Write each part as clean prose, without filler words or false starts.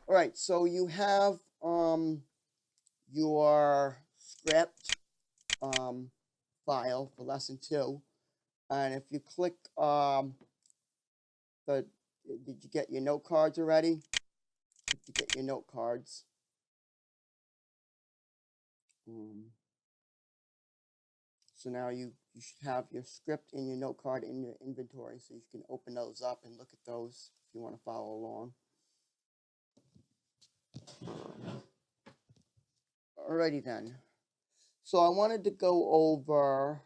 All right, so you have your script file for lesson 2, and if you click did you get your note cards already? If you get your note cards, so now you should have your script and your note card in your inventory, so you can open those up and look at those if you want to follow along. Alrighty then. So I wanted to go over,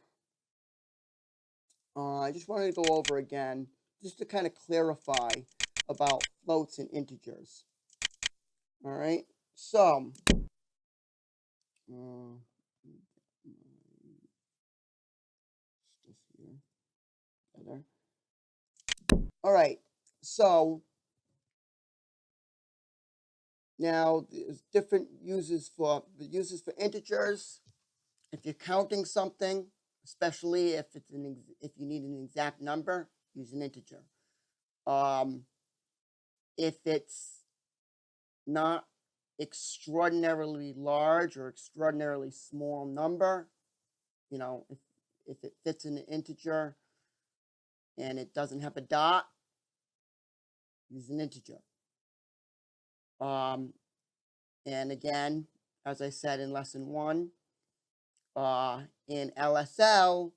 I just wanted to go over again, just to kind of clarify about floats and integers. All right, so, all right, so now there's different uses for integers. If you're counting something, especially if it's if you need an exact number, use an integer. If it's not extraordinarily large or extraordinarily small number, you know, if it fits in an integer and it doesn't have a dot, use an integer. And again, as I said in lesson 1, in LSL,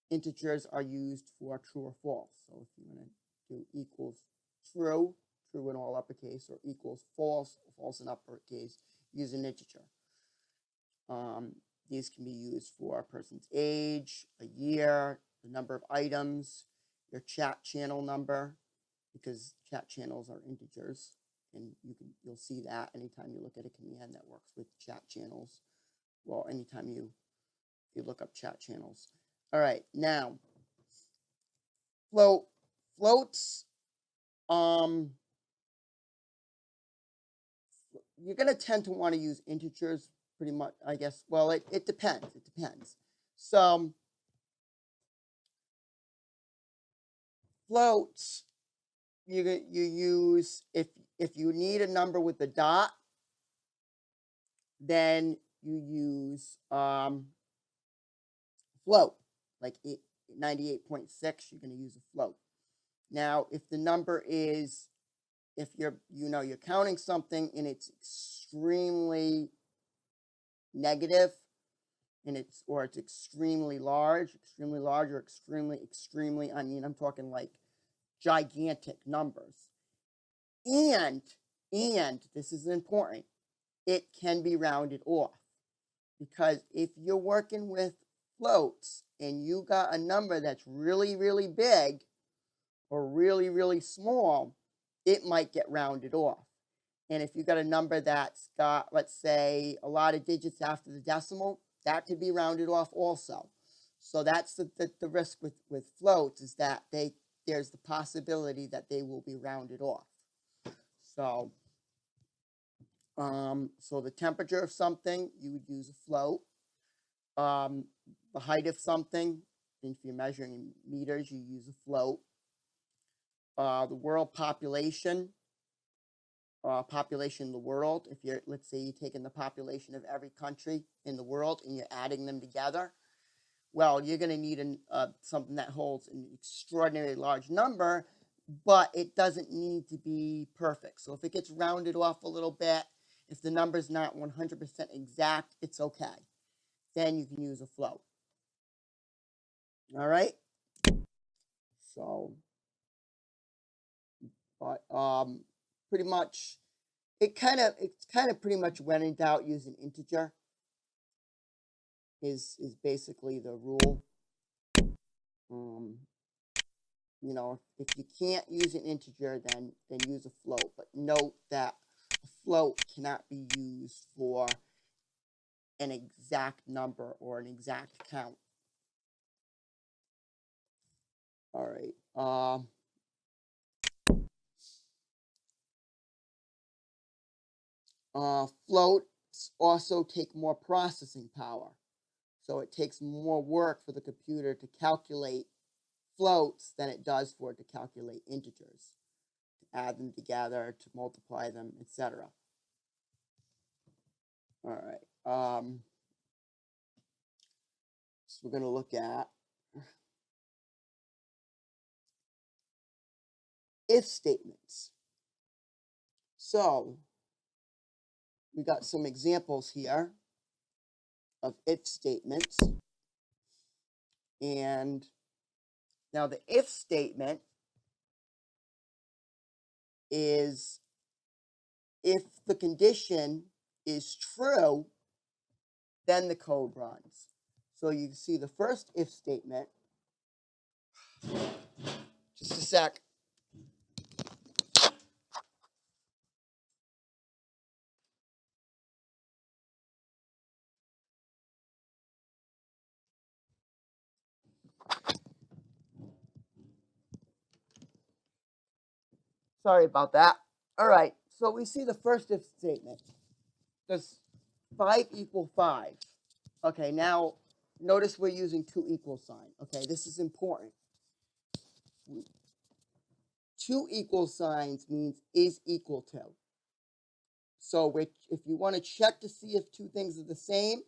integers are used for true or false. So if you want to do equals true, true in all uppercase, or equals false, false in uppercase, use an integer. These can be used for a person's age, a year, the number of items, your chat channel number, because chat channels are integers, and you'll see that anytime you look at a command that works with chat channels. Well, anytime you look up chat channels. All right, now floats. You're going to tend to want to use integers pretty much, I guess. Well, it depends. It depends. So floats, you use, if you need a number with a dot, then you use float, like 98.6, you're going to use a float. Now, if the number is, if you're counting something and it's extremely negative, and it's extremely large, or extremely, I mean, I'm talking like gigantic numbers. And this is important, it can be rounded off, because if you're working with floats and you got a number that's really, really big or really, really small, it might get rounded off. And if you got a number that's got, let's say, a lot of digits after the decimal, that could be rounded off also. So that's the risk with floats, is that there's the possibility that they will be rounded off. So, so the temperature of something, you would use a float. The height of something, if you're measuring in meters, you use a float. The world population, population of the world. If you're, let's say, you're taking the population of every country in the world and you're adding them together, well, you're going to need something that holds an extraordinarily large number, but it doesn't need to be perfect. So if it gets rounded off a little bit, if the number's not 100% exact, it's okay. Then you can use a float. All right. So, but pretty much, it's kind of pretty much when in doubt, use an integer. Is basically the rule. You know, if you can't use an integer, then use a float. But note that a float cannot be used for an exact number or an exact count. All right. Floats also take more processing power. So it takes more work for the computer to calculate floats than it does for it to calculate integers, to add them together, to multiply them, etc. All right. So we're going to look at if statements. So we got some examples here of if statements. And now the if statement is if the condition is true, then the code runs. So you see the first if statement. Just a sec. Sorry about that. All right, so we see the first if statement. Does 5 equal 5? Okay, now notice we're using 2 equal sign. Okay, this is important. 2 equal signs means is equal to. So if you want to check to see if two things are the same,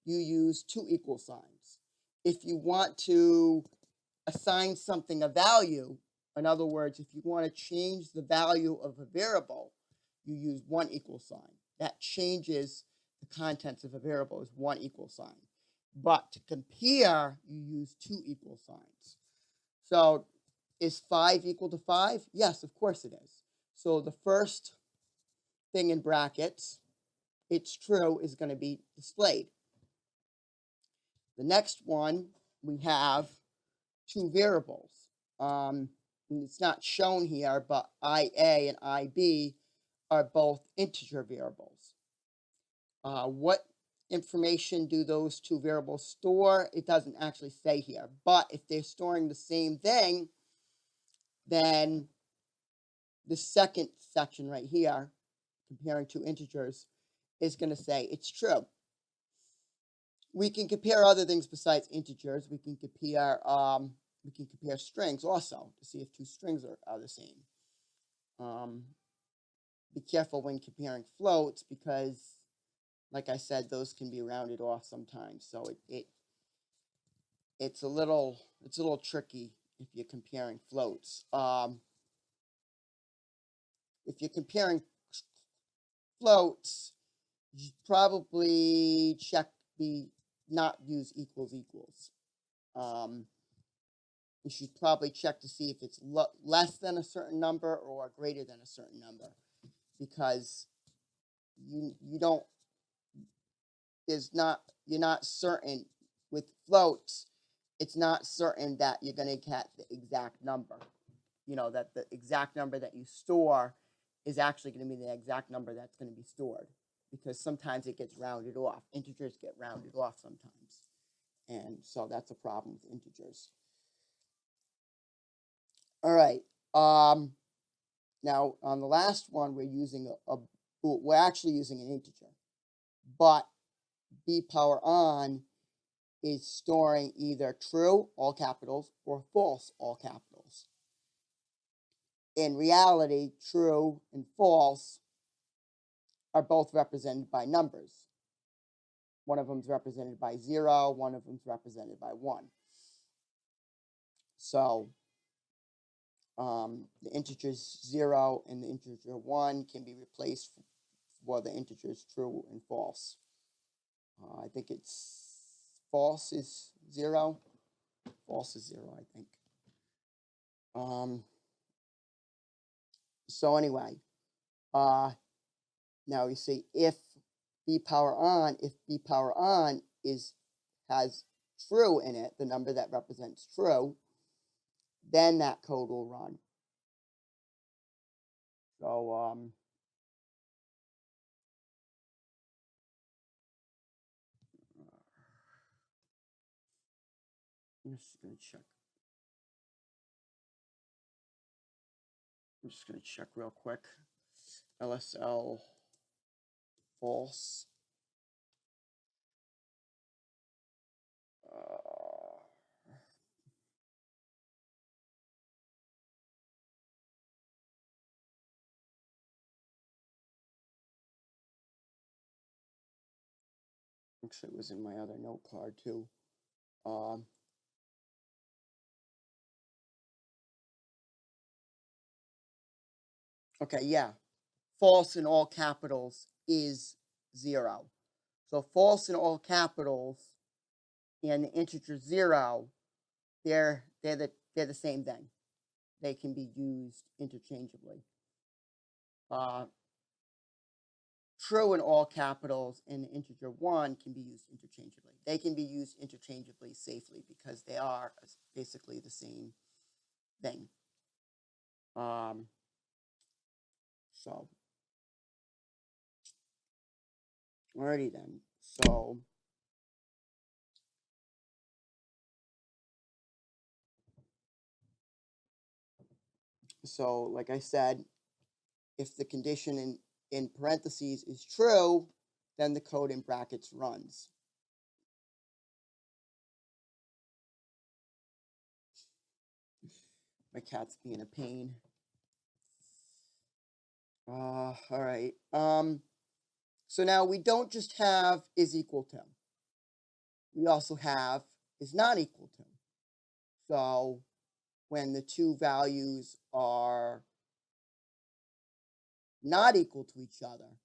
you use 2 equal signs. If you want to assign something a value, in other words, if you want to change the value of a variable, you use 1 equal sign. That changes the contents of a variable as 1 equal sign. But to compare, you use 2 equal signs. So is 5 equal to 5? Yes, of course it is. So the first thing in brackets, it's true, is going to be displayed. The next one, we have 2 variables. It's not shown here, but IA and IB are both integer variables. What information do those 2 variables store? It doesn't actually say here, but if they're storing the same thing, then the second section right here, comparing 2 integers, is going to say it's true. We can compare other things besides integers. We can compare strings also to see if 2 strings are the same. Be careful when comparing floats because, like I said, those can be rounded off sometimes. So it's a little tricky if you're comparing floats. If you're comparing floats, you should probably not use equals. You should probably check to see if it's less than a certain number or greater than a certain number, because you're not certain with floats. It's not certain that you're going to get the exact number. You know, that the exact number that you store is actually going to be the exact number that's going to be stored, because sometimes it gets rounded off. Integers get rounded off sometimes. And so that's a problem with integers. All right. Now on the last one, we're actually using an integer, but b power on is storing either true, all capitals, or false, all capitals. In reality, true and false are both represented by numbers. One of them is represented by 0, one of them is represented by 1. So the integers 0 and the integer 1 can be replaced for the integers true and false. I think it's false is 0. False is 0, I think. So anyway, now you see if b power on has true in it, the number that represents true, then that code will run. So I'm just going to check. I'm just going to check real quick. LSL false. Actually, it was in my other note card too. Okay, yeah. False in all capitals is 0. So false in all capitals and the integer 0, they're the same thing. They can be used interchangeably. True in all capitals and the integer 1 can be used interchangeably. They can be used interchangeably safely because they are basically the same thing. So, alrighty then. So like I said, if the condition in parentheses is true, then the code in brackets runs. My cat's being a pain. All right. So now we don't just have is equal to. We also have is not equal to. So when the two values are not equal to each other,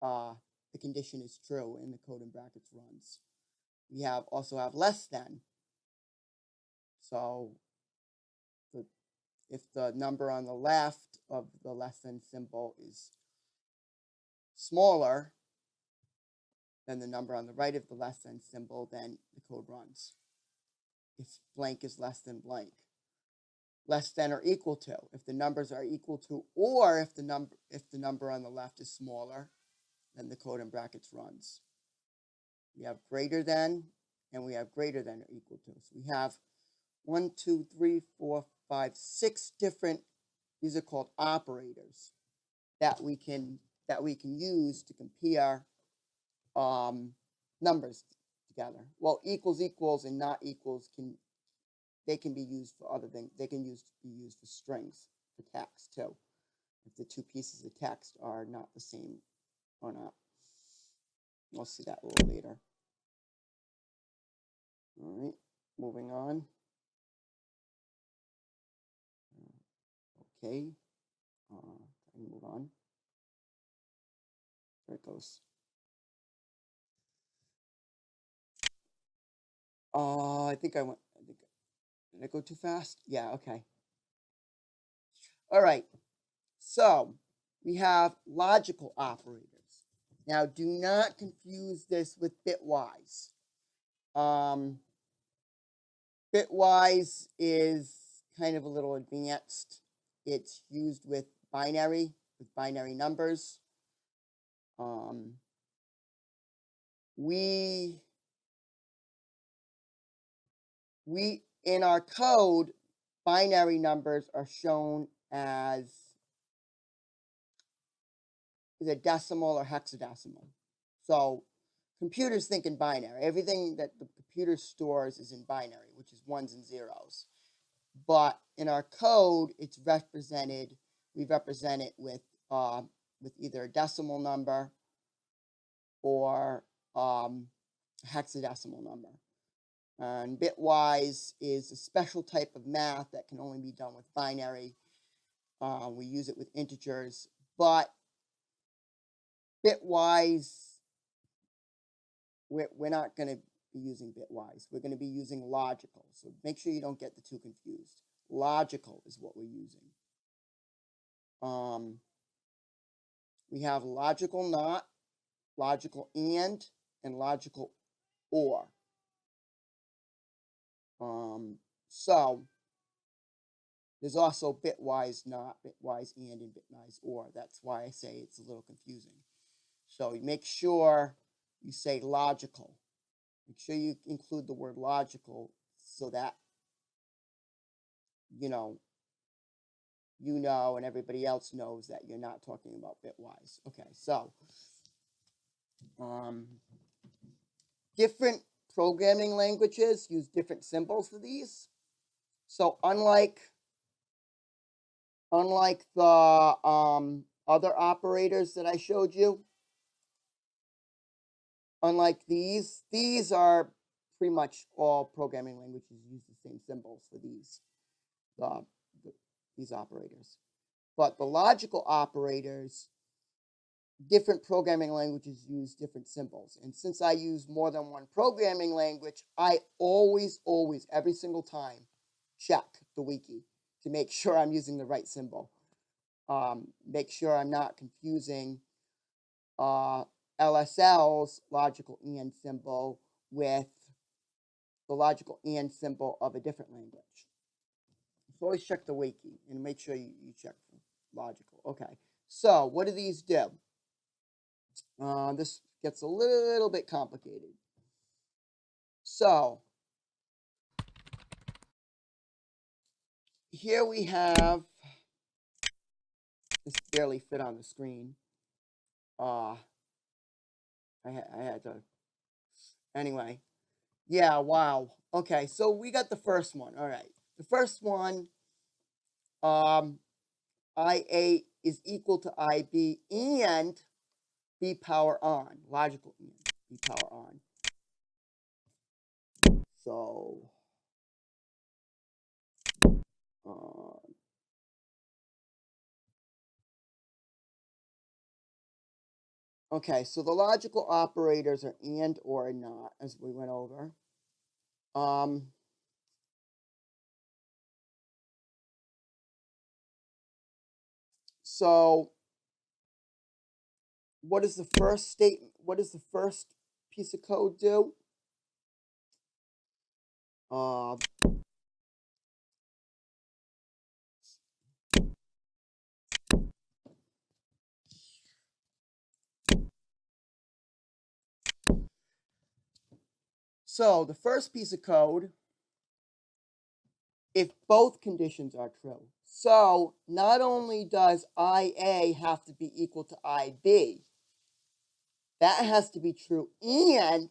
the condition is true and the code in brackets runs. We also have less than. So if the number on the left of the less than symbol is smaller than the number on the right of the less than symbol, then the code runs. If blank is less than blank. Less than or equal to. If the numbers are equal to, or if the number on the left is smaller, then the code in brackets runs. We have greater than, and we have greater than or equal to. So we have 1, 2, 3, 4, 5, 6 different, these are called operators that we can use to compare numbers together. Well, equals and not equals can be used for other things. They can be used for strings, for text too. If the two pieces of text are not the same or not. We'll see that a little later. All right, moving on. Okay, move on. There it goes. I think did I go too fast? Yeah, okay. All right, so we have logical operators. Now, do not confuse this with bitwise. Bitwise is kind of a little advanced. It's used with binary numbers. We in our code, binary numbers are shown as either decimal or hexadecimal. So computers think in binary. Everything that the computer stores is in binary, which is ones and zeros. But in our code, it's represented. We represent it with either a decimal number or hexadecimal number. And bitwise is a special type of math that can only be done with binary. We use it with integers, but bitwise, we're not going to be using bitwise. We're going to be using logical. So make sure you don't get the two confused. Logical is what we're using. We have logical not, logical and logical or. So there's also bitwise not, bitwise and bitwise or. That's why I say it's a little confusing. So you make sure you say logical. Make sure you include the word logical so that you know and everybody else knows that you're not talking about bitwise. Okay, so different programming languages use different symbols for these. So unlike the other operators that I showed you, unlike these are pretty much all programming languages use the same symbols for uh, these operators. But the logical operators, different programming languages use different symbols. And since I use more than one programming language, I always, every single time, check the wiki to make sure I'm using the right symbol. Make sure I'm not confusing LSL's logical AND symbol with the logical AND symbol of a different language. So always check the wiki and make sure you check for logical. Okay, so what do these do? This gets a little bit complicated. So here we have, this barely fit on the screen. I had to, anyway. Yeah, wow. Okay, so we got the first one. All right, the first one, IA is equal to IB and B power on, logical and B power on. So, okay, so the logical operators are and or not, as we went over. So what is the first statement? What does the first piece of code do? So the first piece of code, if both conditions are true. So not only does IA have to be equal to IB, that has to be true, and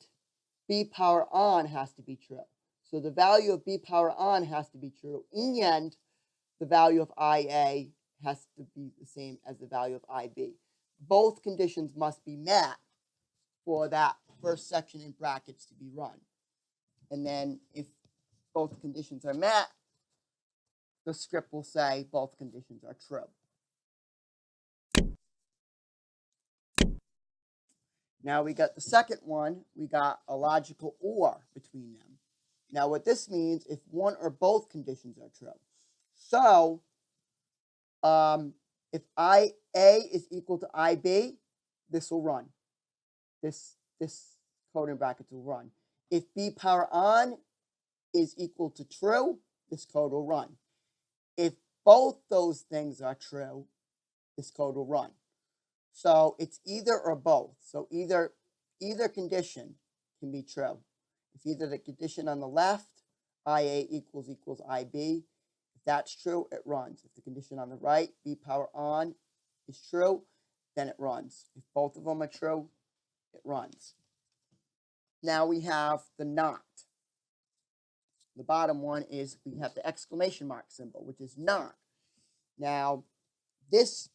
B power on has to be true. So the value of B power on has to be true, and the value of IA has to be the same as the value of IB. Both conditions must be met for that first section in brackets to be run. And then if both conditions are met, the script will say both conditions are true. Now we got the second one, we got a logical OR between them. Now what this means, if one or both conditions are true. So if IA is equal to IB, this will run. This code in brackets will run. If B power on is equal to true, this code will run. If both those things are true, this code will run. So it's either or both. So either condition can be true. If either the condition on the left, IA equals IB, if that's true, it runs. If the condition on the right, B power on, is true, then it runs. If both of them are true, it runs. Now we have the not. The bottom one is we have the exclamation mark symbol, which is not. Now, this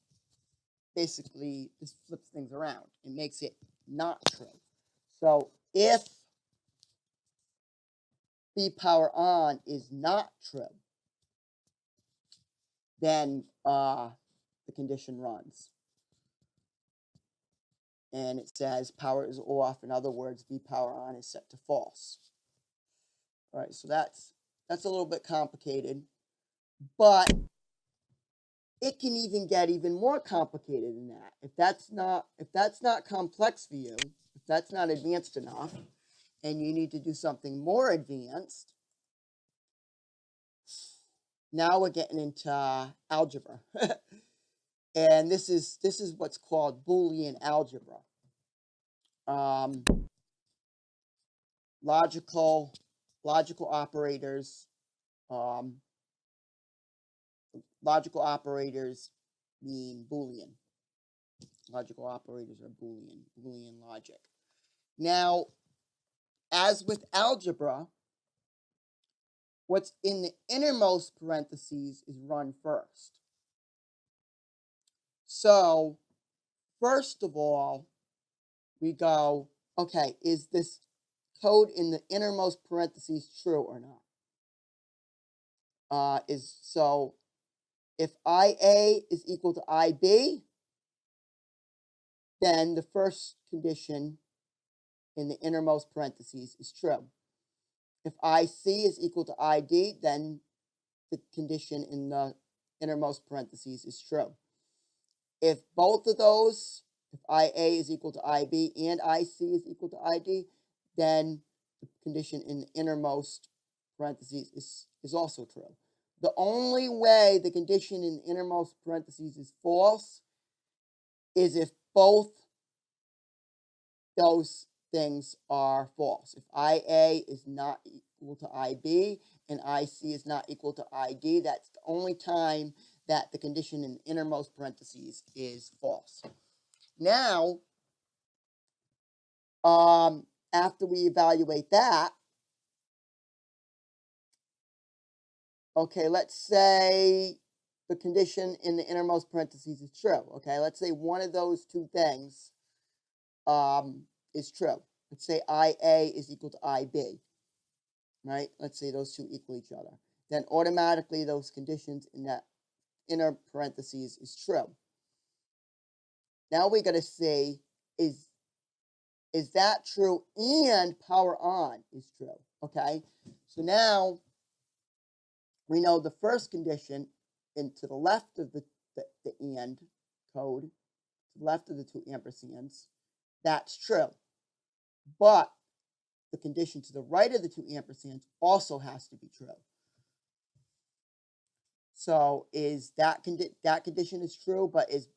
basically, this flips things around. It makes it not true. So if B power on is not true, then the condition runs. And it says power is off. In other words, B power on is set to false. All right, so that's a little bit complicated, but it can even get even more complicated than that. If that's not complex for you, if that's not advanced enough, and you need to do something more advanced, now we're getting into algebra. And this is what's called Boolean algebra. Logical operators. Logical operators mean Boolean. Logical operators are Boolean logic. Now, as with algebra, what's in the innermost parentheses is run first. So, first of all, we go okay, is this code in the innermost parentheses true or not? So if IA is equal to IB, then the first condition in the innermost parentheses is true. If IC is equal to ID, then the condition in the innermost parentheses is true. If both of those, if IA is equal to IB and IC is equal to ID, then the condition in the innermost parentheses is also true. The only way the condition in the innermost parentheses is false is if both those things are false. If IA is not equal to IB and IC is not equal to ID, that's the only time that the condition in the innermost parentheses is false. Now, after we evaluate that, okay, let's say the condition in the innermost parentheses is true. Okay, let's say one of those two things is true. Let's say IA is equal to IB, right? Let's say those two equal each other. Then automatically those conditions in that inner parentheses is true. Now we got to see, is that true and power on is true? Okay, so now we know the first condition to the left of the and code, to the left of the two ampersands, that's true. But the condition to the right of the two ampersands also has to be true. So is that condition is true, but is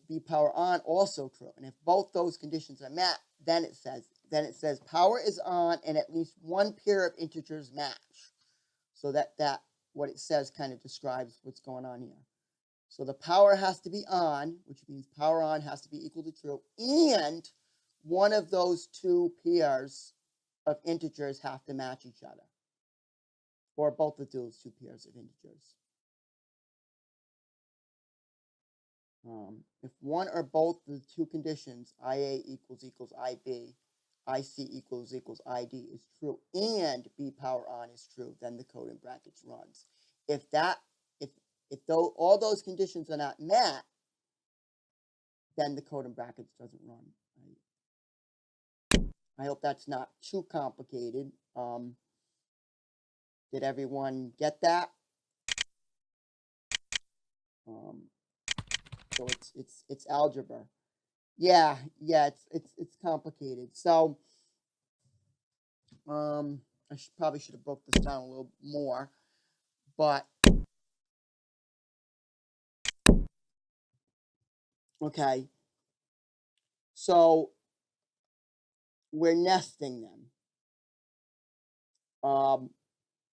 B power on also true? And if both those conditions are met, then it says power is on and at least one pair of integers match. So that what it says kind of describes what's going on here. So the power has to be on, which means power on has to be equal to true, and one of those two pairs of integers have to match each other, or both of those two pairs of integers. If one or both of the two conditions, IA equals IB, IC equals ID is true, and B power on is true, then the code in brackets runs. If all those conditions are not met, then the code in brackets doesn't run. Right? I hope that's not too complicated. Did everyone get that? So it's algebra. Yeah, it's complicated. So I probably should have broke this down a little more, but okay. So we're nesting them.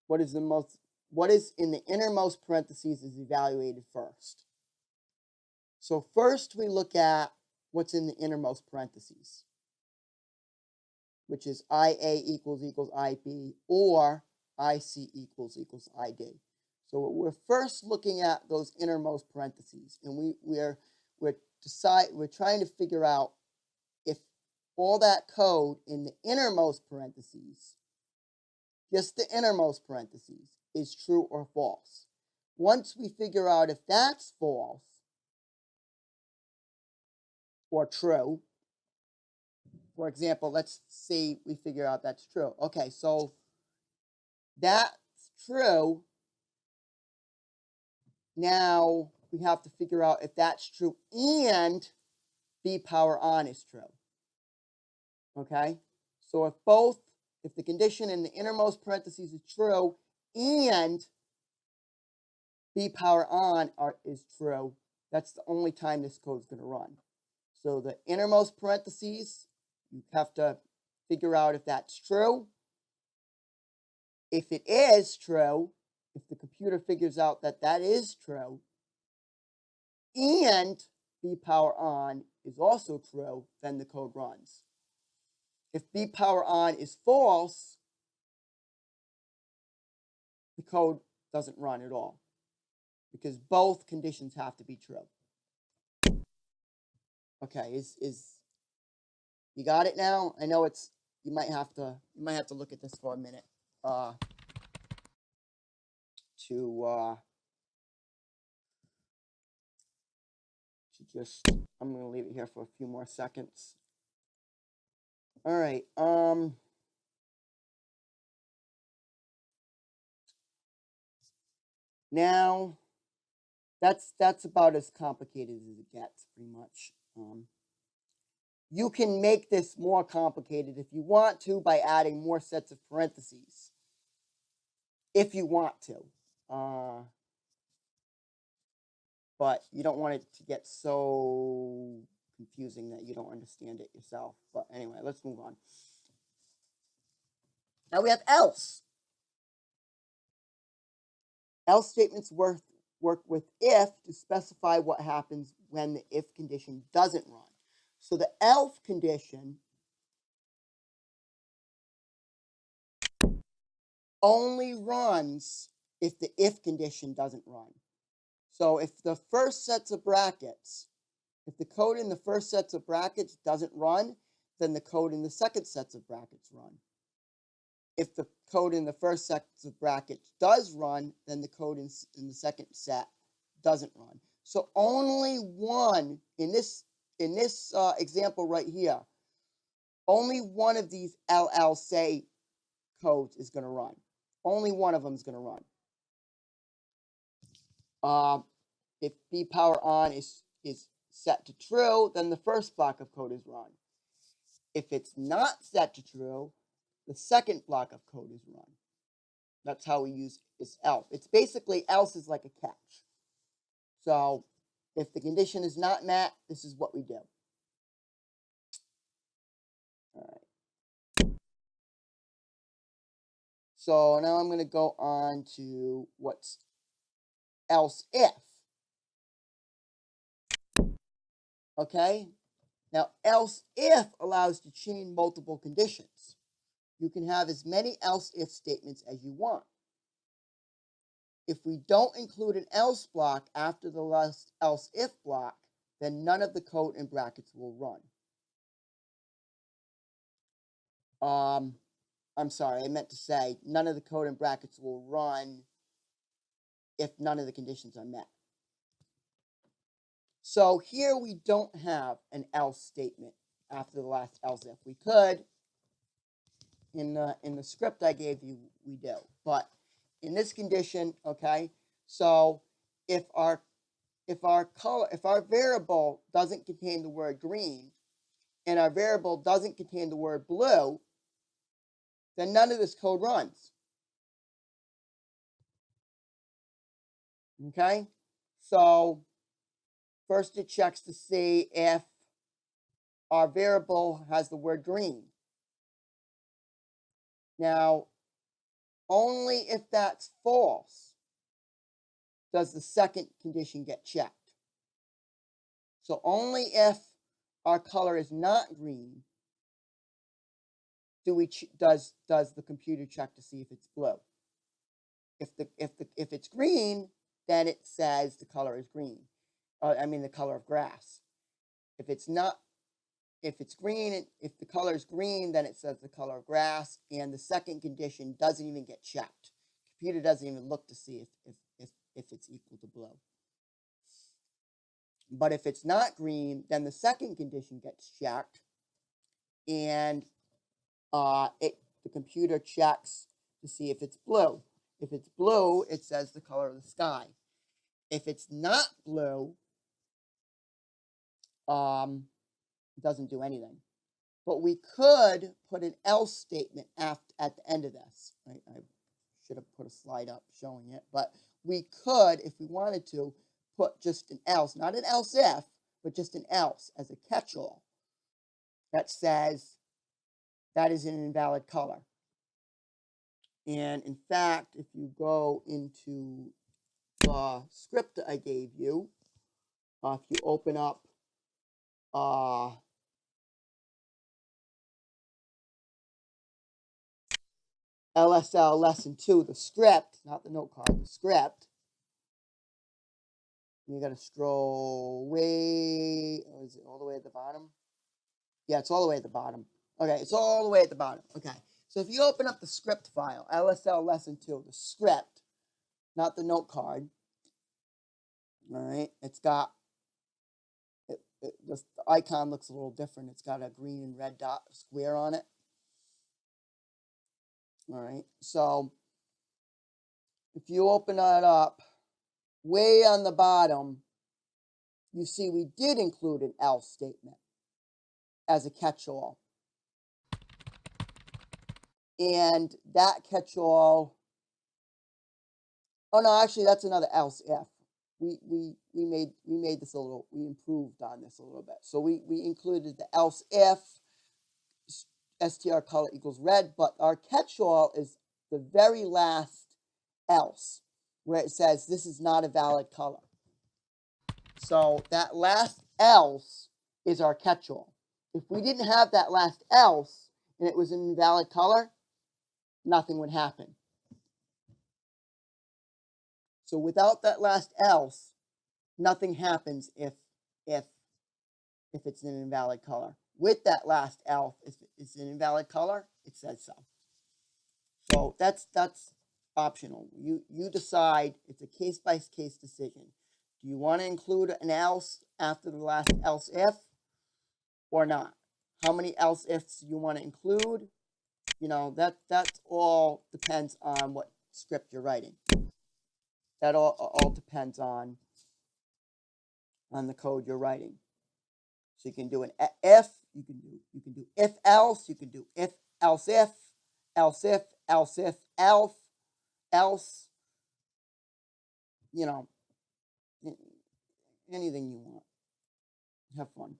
What is in the innermost parentheses is evaluated first. So first we look at what's in the innermost parentheses, which is IA equals IB or IC equals ID. So we're first looking at those innermost parentheses, and we're trying to figure out if all that code in the innermost parentheses, just the innermost parentheses, is true or false. Once we figure out if that's false or true, for example, let's see, we figure out that's true. Okay, so that's true. Now we have to figure out if that's true and B power on is true. Okay, so if the condition in the innermost parentheses is true and B power on is true, that's the only time this code is going to run. So the innermost parentheses, you have to figure out if that's true. If it is true, if the computer figures out that that is true, and B power on is also true, then the code runs. If B power on is false, the code doesn't run at all, because both conditions have to be true. Okay, You got it now? I know it's, you might have to look at this for a minute to just, I'm going to leave it here for a few more seconds. All right. Now that's about as complicated as it gets, pretty much. You can make this more complicated if you want to by adding more sets of parentheses, if you want to. But you don't want it to get so confusing that you don't understand it yourself. But anyway, let's move on. Now we have else. Else statements work with if to specify what happens when the if condition doesn't run. So the else condition only runs if the if condition doesn't run. So if the first sets of brackets, if the code in the first sets of brackets doesn't run, then the code in the second sets of brackets run. If the code in the first sets of brackets does run, then the code in the second set doesn't run. So only one, in this example right here, only one of these LLC codes is going to run. Only one of them is going to run. If B power on is set to true, then the first block of code is run. If it's not set to true, the second block of code is run. That's how we use this else. It's basically else is like a catch. So if the condition is not met, this is what we do. All right. So now I'm going to go on to what's else if. Okay. Now else if allows to chain multiple conditions. You can have as many else if statements as you want. If we don't include an else block after the last else if block, then none of the code in brackets will run. I'm sorry, I meant to say none of the code in brackets will run if none of the conditions are met. So here we don't have an else statement after the last else if. We could, in the script I gave you, we do. But in this condition, okay, so if our variable doesn't contain the word green and our variable doesn't contain the word blue, then none of this code runs. Okay, so first it checks to see if our variable has the word green. Now, only if that's false does the second condition get checked. So only if our color is not green does the computer check to see if it's blue. If it's green, then it says the color is green. I mean the color of grass. If it's green, if the color is green, then it says the color of grass, and the second condition doesn't even get checked. The computer doesn't even look to see if it's equal to blue. But if it's not green, then the second condition gets checked, and the computer checks to see if it's blue. If it's blue, it says the color of the sky. If it's not blue, it doesn't do anything. But we could put an else statement at the end of this. I should have put a slide up showing it, but we could, if we wanted to, put just an else, not an else if, but just an else as a catch-all that says that is an invalid color. And in fact, if you go into the script that I gave you, if you open up LSL Lesson 2, the script, not the note card, the script, you got to scroll way, is it all the way at the bottom? Yeah, it's all the way at the bottom. Okay, it's all the way at the bottom. Okay, so if you open up the script file, LSL Lesson 2, the script, not the note card, all right, it's got, the icon looks a little different. It's got a green and red dot square on it. All right, so if you open that up, way on the bottom, you see we did include an else statement as a catch-all. And that catch-all, oh no, actually that's another else if. We made this a little, we improved on this a little bit. So we included the else if str color equals red, but our catch-all is the very last else, where it says this is not a valid color. So that last else is our catch-all. If we didn't have that last else and it was an invalid color, nothing would happen. So without that last else, nothing happens if it's an invalid color. With that last else, if it's an invalid color, it says so. So that's optional. You decide. It's a case-by-case decision. Do you want to include an else after the last else if or not? How many else ifs do you want to include? You know, that all depends on what script you're writing. That all depends on the code you're writing. So you can do an if, you can do if else, you can do if else if, else if, else if, else, you know, anything you want. Have fun.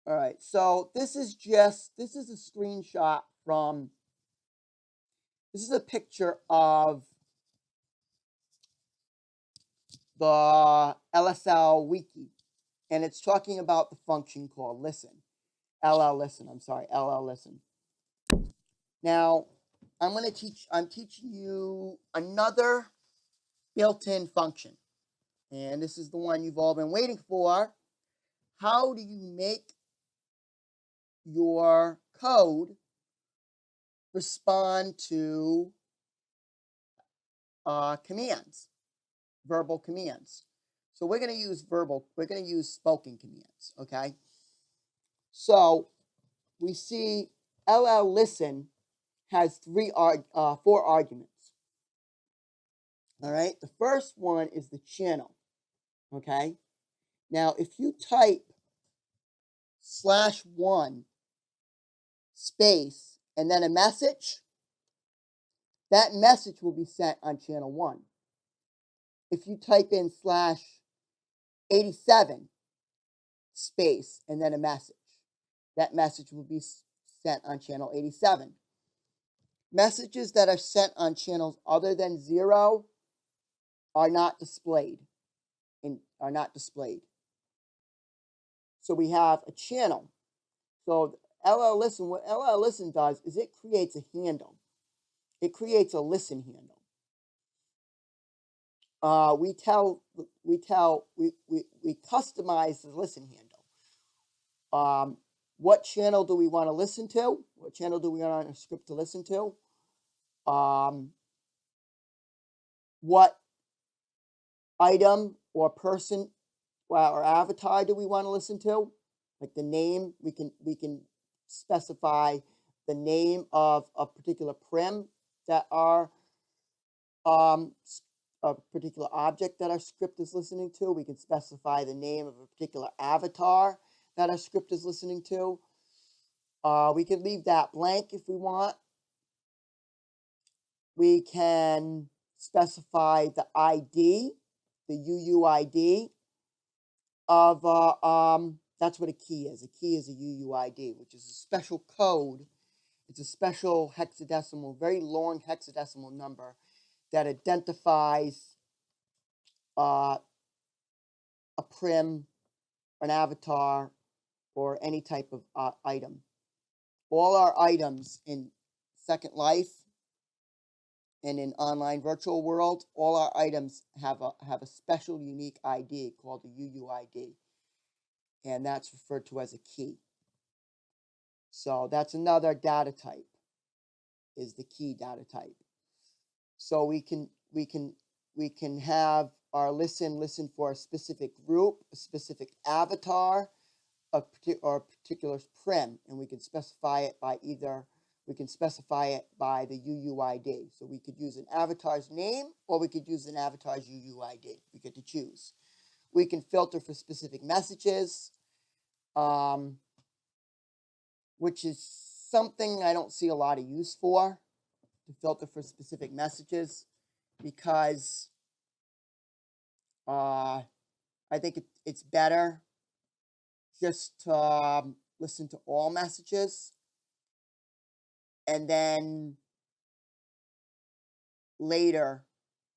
All right, so this is a screenshot from, this is a picture of the LSL wiki, and it's talking about the function called listen. LL Listen, I'm sorry, LL Listen. Now, I'm teaching you another built-in function, and this is the one you've all been waiting for. How do you make your code respond to commands, verbal commands? So we're going to use spoken commands, okay? So we see LL Listen has 4 arguments. All right, the first one is the channel, okay? Now, if you type /1 space and then a message, that message will be sent on channel 1. If you type in /87 space and then a message, that message will be sent on channel 87. Messages that are sent on channels other than 0 are not displayed. So we have a channel. So LL Listen, what LL Listen does is it creates a handle. It creates a listen handle. We customize the listen handle. What channel do we want to listen to? What channel do we want our script to listen to? What item or person or avatar do we want to listen to? Like the name, we can specify the name of a particular prim that our a particular object that our script is listening to. We can specify the name of a particular avatar that our script is listening to. We can leave that blank if we want. We can specify the ID, the UUID of, that's what a key is. A key is a UUID, which is a special code. It's a special hexadecimal, very long hexadecimal number that identifies a prim, an avatar, or any type of item. All our items in Second Life and in online virtual world, all our items have a special unique ID called a UUID, and that's referred to as a key. So that's another data type, is the key data type. So we can have our listen for a specific group, a specific avatar, or a particular prim, and we can specify it by the UUID. So we could use an avatar's name, or we could use an avatar's UUID. We get to choose. We can filter for specific messages, which is something I don't see a lot of use for, to filter for specific messages, because I think it's better just to listen to all messages and then later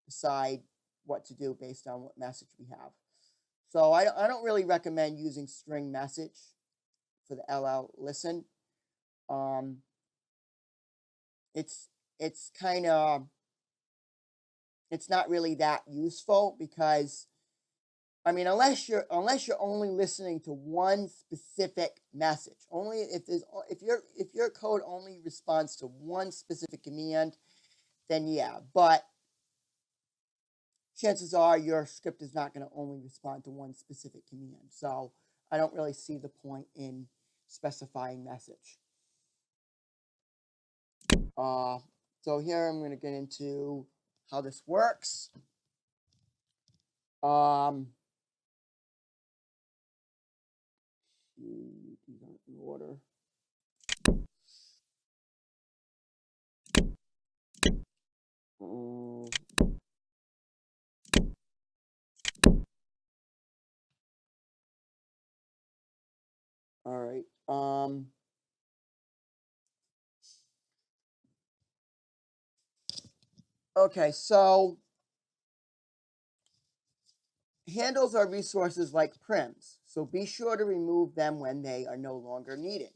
decide what to do based on what message we have. So I don't really recommend using string message for the LL Listen. It's kind of, it's not really that useful, because I mean, unless you're only listening to one specific message, only if your code only responds to one specific command, then yeah. But chances are your script is not going to only respond to one specific command. So I don't really see the point in specifying message. So here I'm going to get into how this works. These aren't in order. All right. Okay, so handles are resources like prims, so be sure to remove them when they are no longer needed.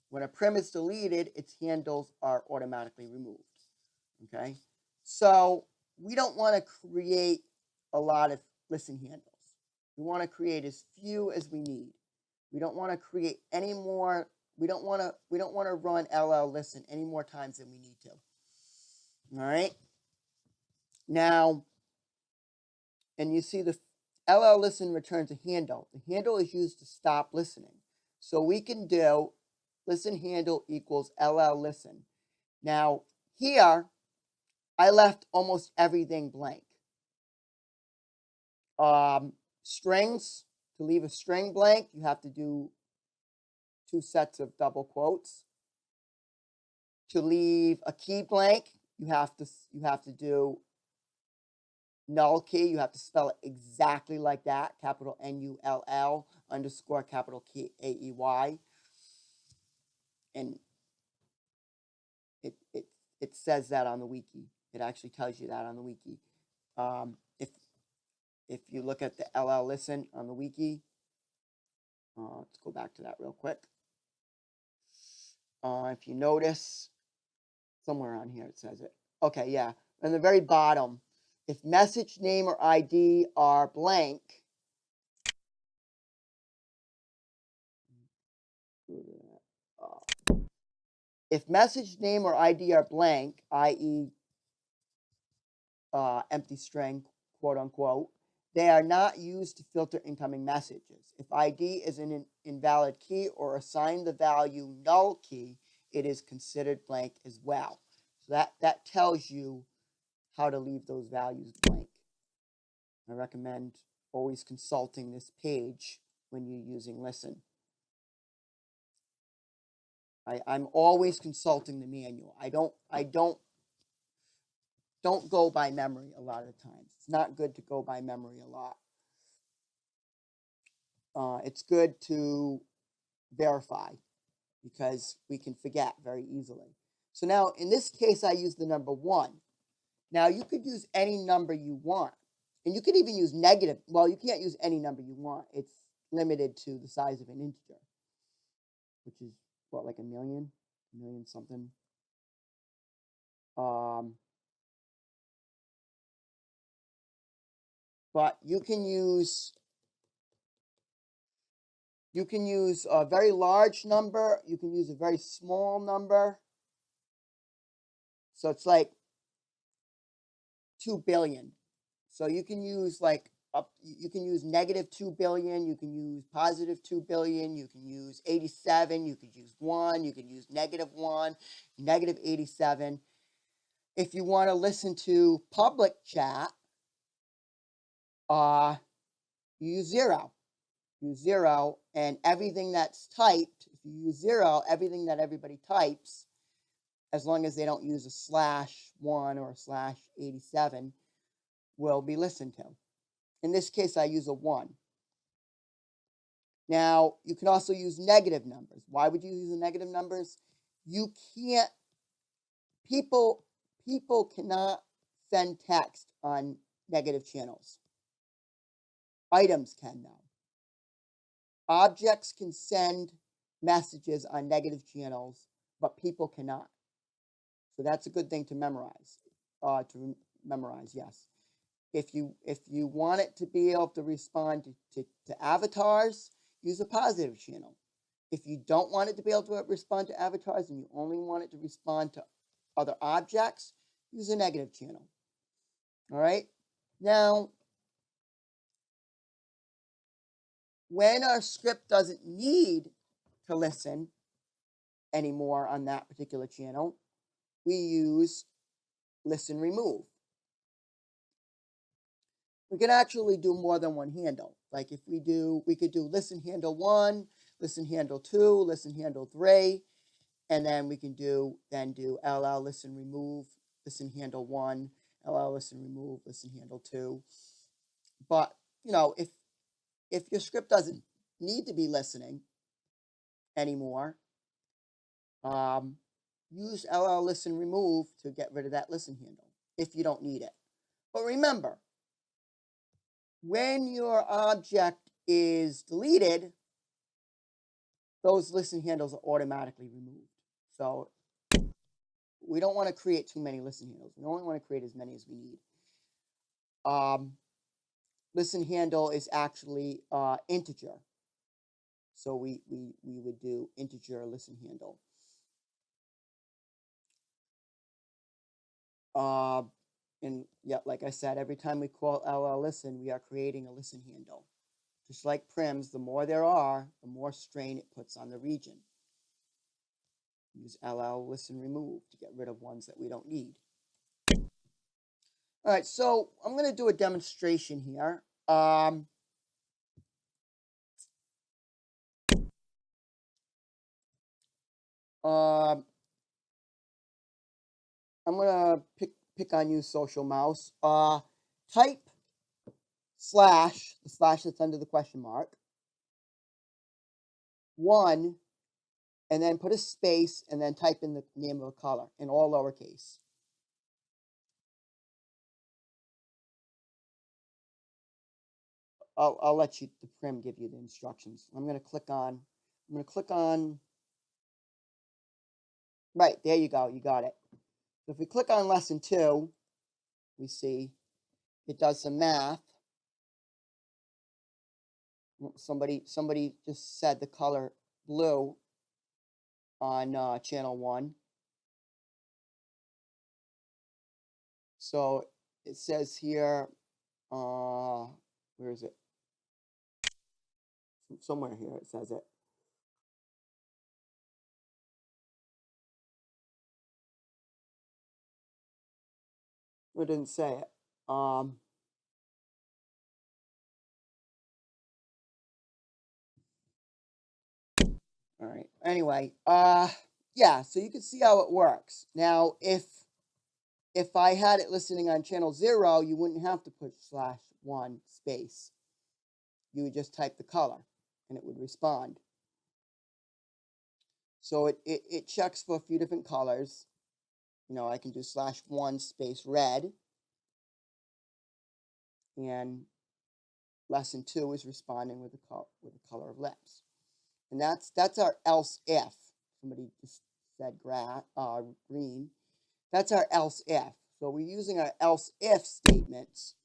When a prim is deleted, its handles are automatically removed. Okay, so we don't want to create a lot of listen handles. We want to create as few as we need. We don't want to create any more. We don't want to run LL Listen any more times than we need to. All right. Now, and you see the LL Listen returns a handle. The handle is used to stop listening. So we can do listen handle equals LL Listen. Now, here, I left almost everything blank. Strings, to leave a string blank, you have to do 2 sets of double quotes. To leave a key blank, you have to do null key. You have to spell it exactly like that, capital NULL underscore capital key AEY. And it says that on the wiki. It actually tells you that on the wiki. If you look at the LL Listen on the wiki, let's go back to that real quick. If you notice, somewhere on here it says it. Okay, yeah. On the very bottom, if message name or ID are blank, if message name or ID are blank, i.e. Empty string, quote unquote, they are not used to filter incoming messages. If ID is an invalid key or assign the value null key, it is considered blank as well. So that tells you how to leave those values blank. I recommend always consulting this page when you're using listen. I'm always consulting the manual. I don't go by memory a lot of the times. It's not good to go by memory a lot. It's good to verify, because we can forget very easily. So now in this case, I use the number 1. Now you could use any number you want. And you could even use negative. Well, you can't use any number you want. It's limited to the size of an integer, which is what, like a million something. But you can use You can use a very large number. You can use a very small number. So it's like 2 billion. So you can use like you can use negative 2 billion. You can use positive 2 billion. You can use 87. You could use 1. You can use -1, -87. If you want to listen to public chat, you use 0. Use 0, and everything that's typed, if you use 0, everything that everybody types, as long as they don't use a /1 or a /87, will be listened to. In this case, I use a 1. Now, you can also use negative numbers. Why would you use the negative numbers? You can't, people cannot send text on negative channels. Items can, though. Objects can send messages on negative channels, but people cannot. So that's a good thing to memorize. Yes. If you want it to be able to respond to avatars, use a positive channel. If you don't want it to be able to respond to avatars and you only want it to respond to other objects, use a negative channel. All right? Now, when our script doesn't need to listen anymore on that particular channel, we use listen remove. We can actually do more than one handle. Like if we could do listen handle 1, listen handle 2, listen handle 3, and then we can do LL listen remove, listen handle 1, LL listen remove, listen handle 2. But you know, if your script doesn't need to be listening anymore, use LL listen remove to get rid of that listen handle if you don't need it. But remember, when your object is deleted, those listen handles are automatically removed. So we don't want to create too many listen handles. We only want to create as many as we need. Listen handle is actually integer. So we would do integer listen handle. And yeah, like I said, every time we call LL listen, we are creating a listen handle. Just like prims, the more there are, the more strain it puts on the region. Use LL listen remove to get rid of ones that we don't need. All right, so I'm going to do a demonstration here. I'm going to pick on you, Social Mouse. Type slash, the slash that's under the question mark, 1, and then put a space, and then type in the name of a color in all lowercase. I'll let you, the prim, give you the instructions. I'm going to click on, right, there you go, you got it. So if we click on lesson 2, we see it does some math. Somebody just said the color blue on channel 1. So it says here, where is it? Somewhere here it says it. It didn't say it. All right. Anyway, yeah, so you can see how it works. Now, if I had it listening on channel 0, you wouldn't have to put /1 space. You would just type the color and it would respond. So it checks for a few different colors. You know, I can do /1 space red, and lesson 2 is responding with the color of lips. And that's our else if. Somebody just said green. That's our else if. So we're using our else if statements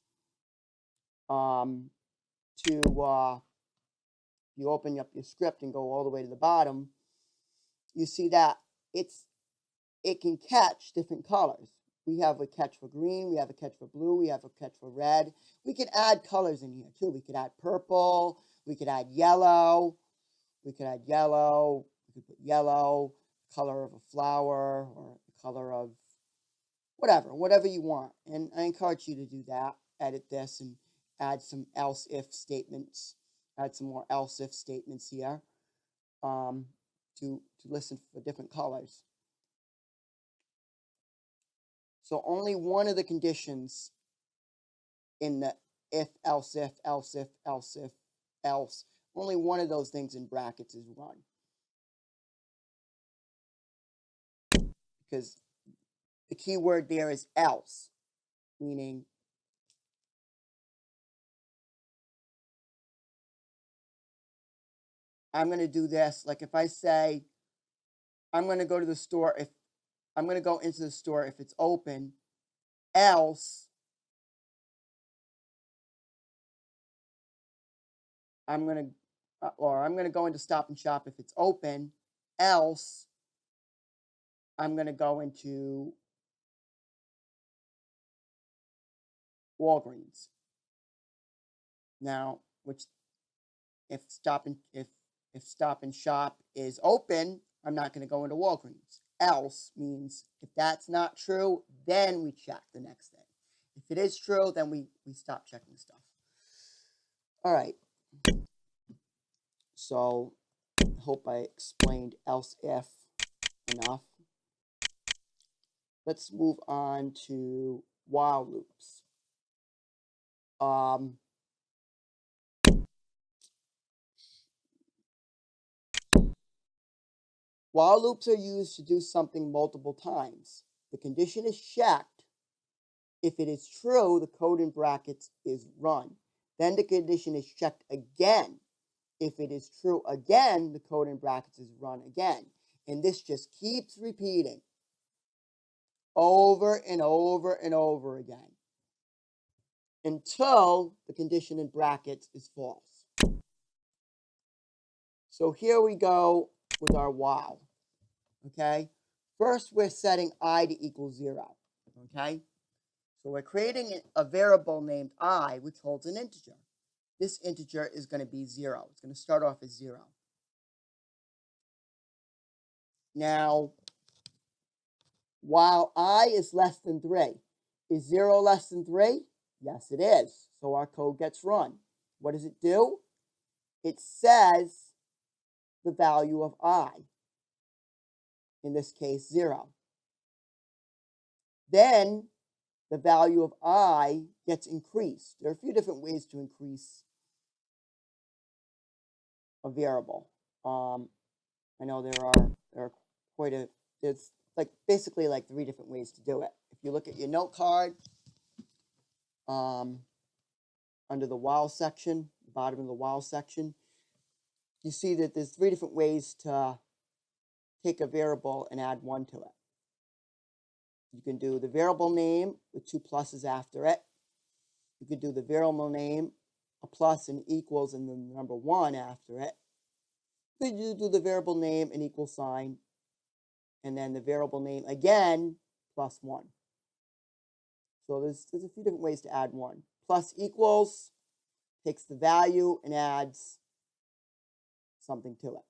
to if you open up your script and go all the way to the bottom, you see that it can catch different colors. We have a catch for green, we have a catch for blue, we have a catch for red. We can add colors in here too. We could add purple, we could add yellow, we could put yellow, color of a flower, or the color of whatever you want. And I encourage you to do that. Edit this and add some else if statements, add some more else if statements here to listen for different colors. So only one of the conditions in the if, else if, else if, else if, else, only one of those things in brackets is run. Because the key word there is else, meaning I'm going to do this. Like if I say, I'm going to go to the store, if I'm going to go into the store if it's open, else I'm going to go into Stop and Shop if it's open, else I'm going to go into Walgreens. Now, which if Stop and Shop is open, I'm not going to go into Walgreens. Else means if that's not true, then we check the next thing. If it is true, then we stop checking stuff. All right. So I hope I explained else if enough. Let's move on to while loops. While loops are used to do something multiple times. The condition is checked. If it is true, the code in brackets is run. Then the condition is checked again. If it is true again, the code in brackets is run again. And this just keeps repeating over and over and over again until the condition in brackets is false. So here we go with our while. Okay, first we're setting I to equal 0. Okay, so we're creating a variable named I, which holds an integer. This integer is going to be 0. It's going to start off as 0. Now, while I is less than 3, is 0 less than 3? Yes, it is. So our code gets run. What does it do? It says the value of I, in this case 0. Then the value of I gets increased. There are a few different ways to increase a variable. I know there are there's basically 3 different ways to do it. If you look at your note card, under the while section, the bottom of the while section, you see that there's 3 different ways to take a variable and add 1 to it. You can do the variable name with 2 pluses after it. You could do the variable name, a plus and equals, and then the number 1 after it. You do the variable name and equal sign, and then the variable name again plus 1. So there's a few different ways to add 1. Plus equals takes the value and adds something to it.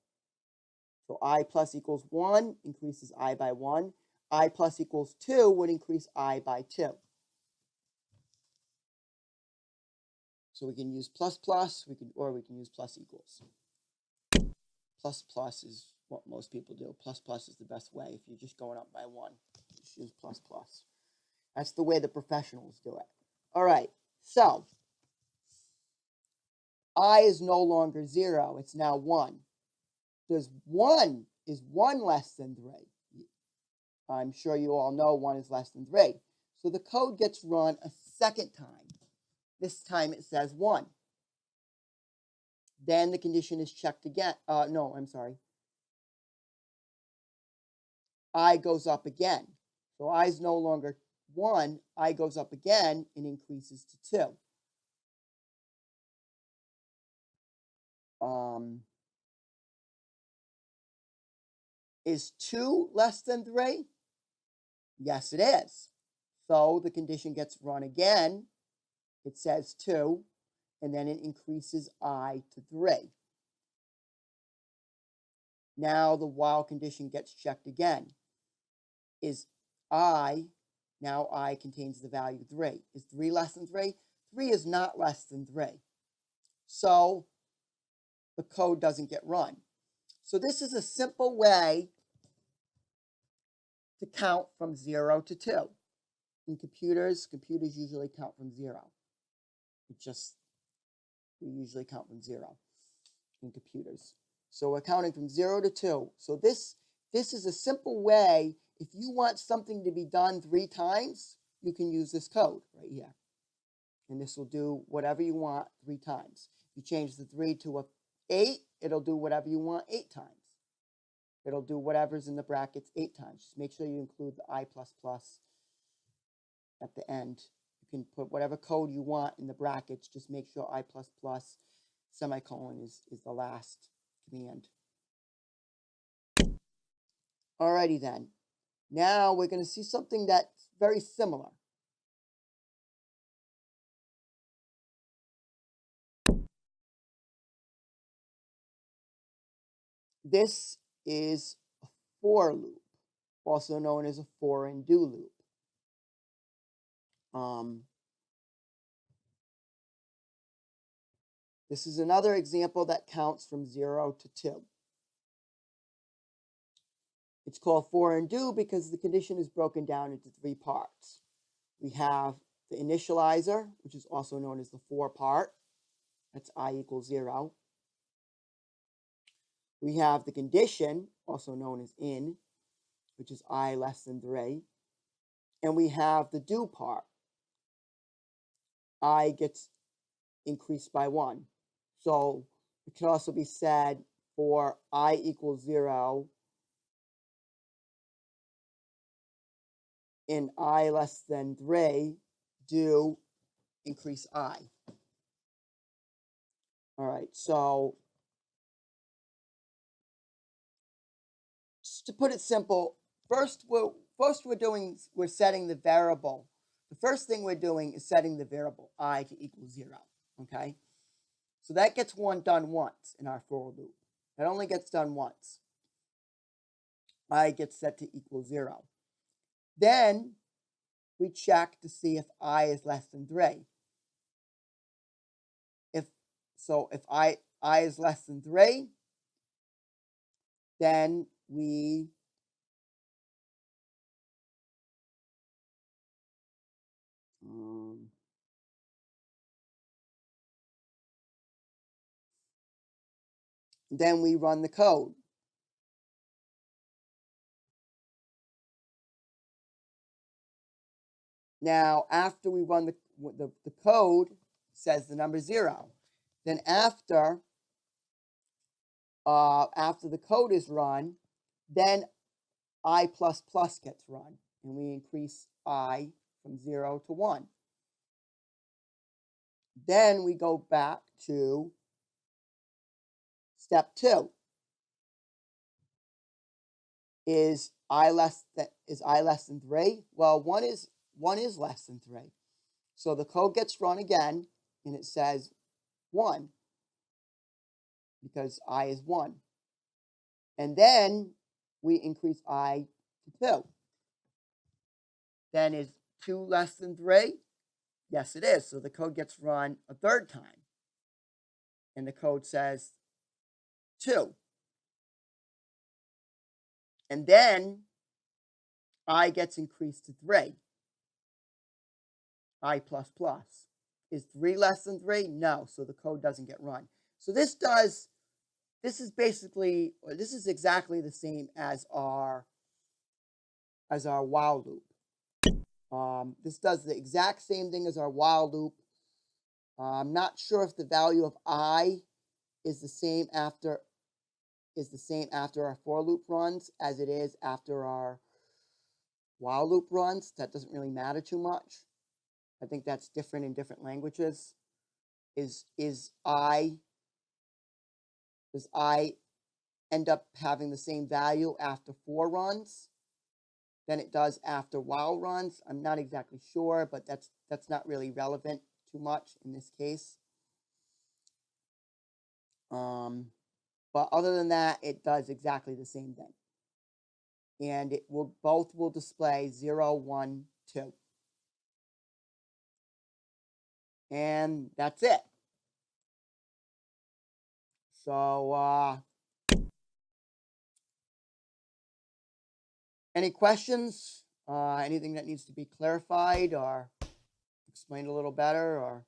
So I plus equals 1 increases I by 1. I plus equals 2 would increase I by 2. So we can use plus plus, or we can use plus equals. Plus plus is what most people do. Plus plus is the best way if you're just going up by 1. Just use plus plus. That's the way the professionals do it. All right, so I is no longer 0. It's now 1. Is 1 less than 3? I'm sure you all know 1 is less than 3. So the code gets run a second time. This time it says 1. Then the condition is checked again. No, I'm sorry. I goes up again. So I is no longer 1. I goes up again and increases to 2. Is 2 less than 3? Yes, it is. So the condition gets run again. It says 2, and then it increases I to 3. Now the while condition gets checked again. Is I, now I contains the value 3. Is 3 less than 3? 3 is not less than 3. So the code doesn't get run. So this is a simple way to count from 0 to 2. In computers usually count from 0. We usually count from 0 in computers. So we're counting from 0 to 2. So this is a simple way. If you want something to be done 3 times, you can use this code right here. And this will do whatever you want 3 times. If you change the 3 to a 8, it'll do whatever you want 8 times. It'll do whatever's in the brackets 8 times. Just make sure you include the I++ at the end. You can put whatever code you want in the brackets. Just make sure I++ semicolon is the last command. Alrighty then. Now we're going to see something that's very similar. This is a for loop, also known as a for and do loop. This is another example that counts from 0 to 2. It's called for and do because the condition is broken down into 3 parts. We have the initializer, which is also known as the for part. That's I equals 0. We have the condition, also known as in, which is I less than 3. And we have the do part. I gets increased by 1. So it can also be said for I equals 0 and I less than 3, do increase I. All right, so just to put it simple, first we're setting the variable. The first thing we're doing is setting the variable I to equal 0, okay? So that gets done once in our for loop. That only gets done once. I gets set to equal 0. Then we check to see if I is less than 3. If I is less than 3, then we run the code. Now, after we run the code, says the number 0. Then after the code is run, then I++ gets run, and we increase I from 0 to 1. Then we go back to step 2. Is I less than 3? Well, 1 is less than 3. So the code gets run again, and it says 1 because I is 1. And then we increase I to 2. Then is 2 less than 3? Yes, it is. So the code gets run a third time. And the code says 2. And then I gets increased to 3. I++. Is 3 less than 3? No. So the code doesn't get run. So this is exactly the same as our while loop. This does the exact same thing as our while loop. I'm not sure if the value of I is the same after our for loop runs as it is after our while loop runs. That doesn't really matter too much. I think that's different in different languages. Is I does I end up having the same value after 4 runs than it does after while runs? I'm not exactly sure, but that's not really relevant too much in this case. But other than that, it does exactly the same thing. And it will both will display 0, 1, 2. And that's it. So any questions? Anything that needs to be clarified or explained a little better, or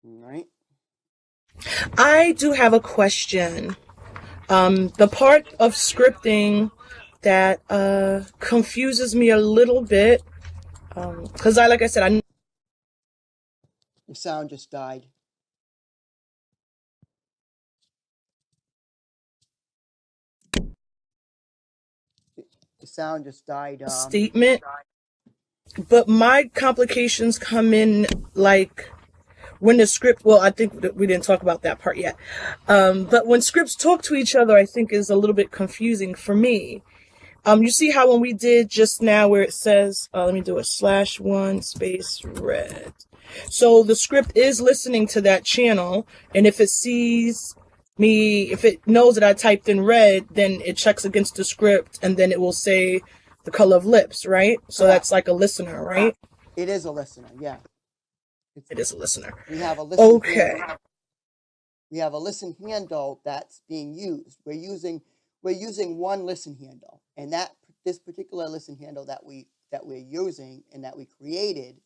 all right. I do have a question. The part of scripting that confuses me a little bit, because like I said, Your sound just died. The sound just died. Statement, but my complications come in like when the script, well, I think we didn't talk about that part yet. But when scripts talk to each other, I think is a little bit confusing for me. You see how when we did just now where it says, let me do a /1 space red. So the script is listening to that channel, and if it sees me, if it knows that I typed in red, then it checks against the script, and then it will say the color of lips, right? So that's like a listener, right? It is a listener, yeah. It is a listener. We have a listen okay. handle. We have a listen handle that's being used. We're using one listen handle, and this particular listen handle that we're using and that we created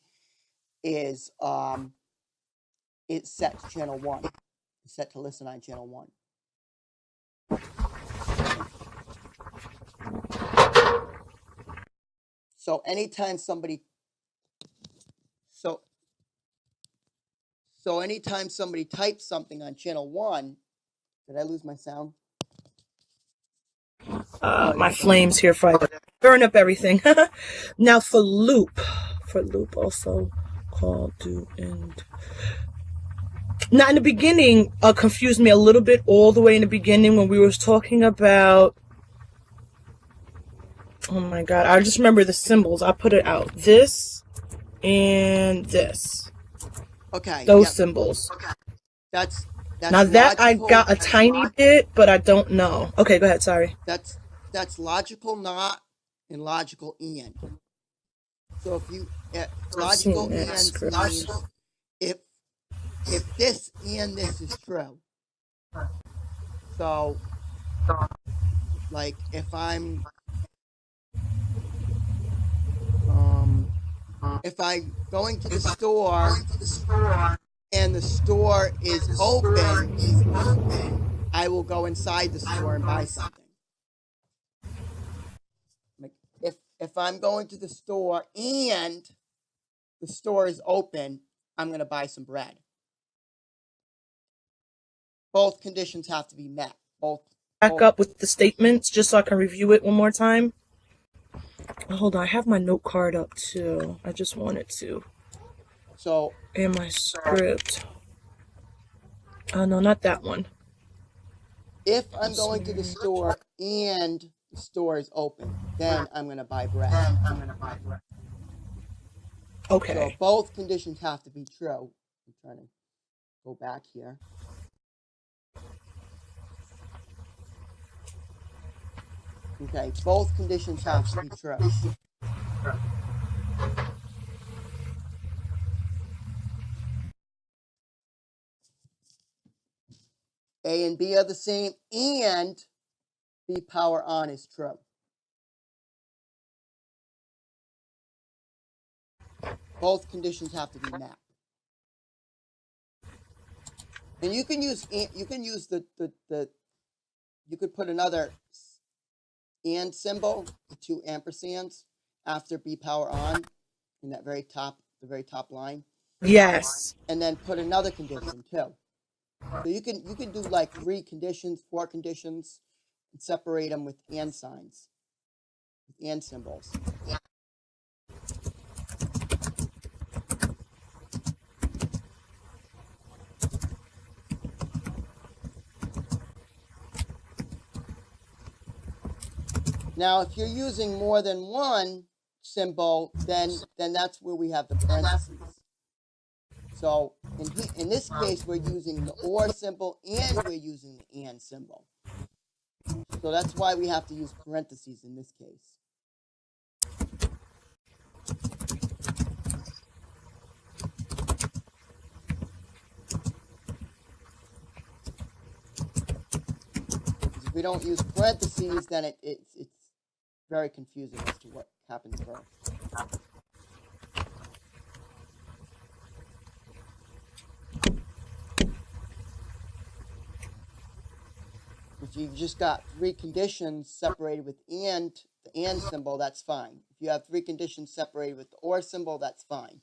is it's set to channel 1. It's set to listen on channel 1. So anytime somebody types something on channel 1, did I lose my sound? My flames here for burn up everything. Now for loop also called do end. Now in the beginning, confused me a little bit all the way in the beginning when we was talking about, oh my god, I just remember the symbols. I put it out. This and this. Okay. Those symbols. Okay. That's now that logical, I got a tiny bit, but I don't know. Okay, go ahead. Sorry. That's logical not and logical and. So if you logical and means if this and this is true. So like if I'm going to the store and the store is open, I will go inside the store and buy something. Like if I'm going to the store and the store is open, I'm going to buy some bread. Both conditions have to be met. Back up with the statements just so I can review it one more time. Oh, hold on, I have my note card up too. I just wanted to. So and my script. Oh no, not that one. If I'm going to the store and the store is open, then I'm going to buy bread. Okay. So both conditions have to be true. I'm trying to go back here. Okay, both conditions have to be true. A and B are the same, and B power on is true. Both conditions have to be met. And you can use you could put another and symbol, the 2 ampersands after B power on in that very top, the very top line. Yes. And then put another condition too. So you can do like 3 conditions, 4 conditions, and separate them with and signs, with and symbols. Now, if you're using more than one symbol, then that's where we have the parentheses. So in this case, we're using the or symbol and we're using the and symbol. So that's why we have to use parentheses in this case. Because if we don't use parentheses, then it's very confusing as to what happens first. If you've just got three conditions separated with the and symbol, that's fine. If you have three conditions separated with the or symbol, that's fine.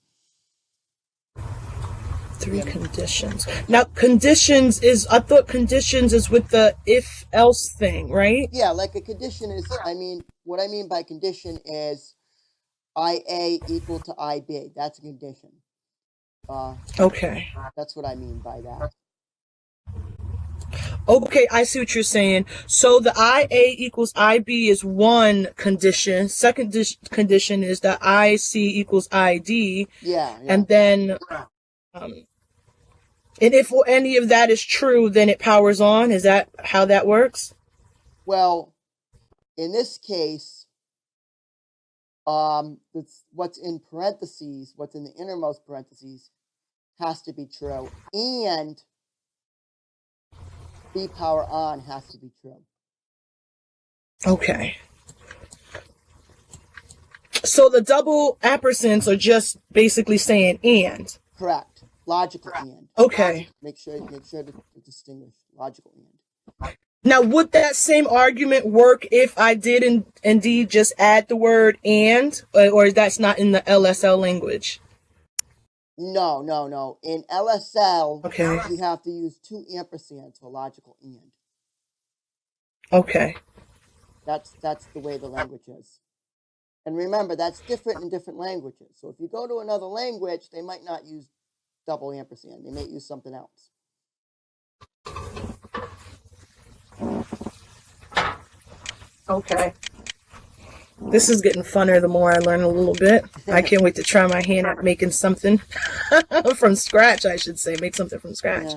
Three conditions. Now, conditions is, I thought conditions is with the if else thing, right? Yeah, like a condition is, what I mean by condition is IA equal to IB. That's a condition. Okay. That's what I mean by that. Okay, I see what you're saying. So the IA equals IB is one condition. Second condition is that IC equals ID. Yeah. And then, and if any of that is true, then it powers on. Is that how that works? Well, in this case, what's in parentheses, what's in the innermost parentheses, has to be true, and B power on has to be true. Okay. So the double ampersands are just basically saying and. Correct. Logical and. Okay. Make sure to distinguish logical and. Now, would that same argument work if I did indeed just add the word and, or that's not in the LSL language? No. In LSL, okay, we have to use two ampersands for logical and. Okay. That's the way the language is. And remember, that's different in different languages. So if you go to another language, they might not use double ampersand. They may use something else. Okay. This is getting funner the more I learn a little bit. I can't wait to try my hand at making something from scratch, I should say. Make something from scratch.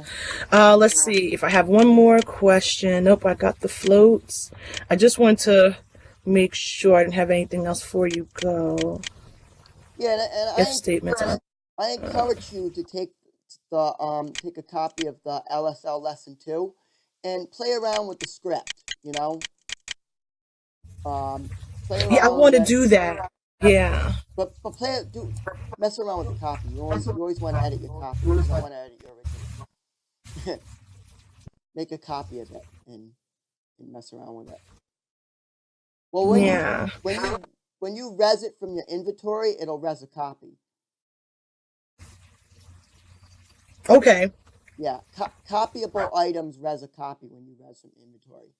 Yeah. Let's see if I have one more question. Nope, I got the floats. I just want to make sure I didn't have anything else for you. Go. Yeah, and if statements. I encourage you to take a copy of the LSL Lesson 2 and play around with the script, you know? Yeah, I want to do that. Yeah. But mess around with the copy. You always want to edit your copy. You don't want to edit your original. Make a copy of it and mess around with it. Well, when you res it from your inventory, it'll res a copy. Okay. Yeah, copyable items res a copy when you res from inventory.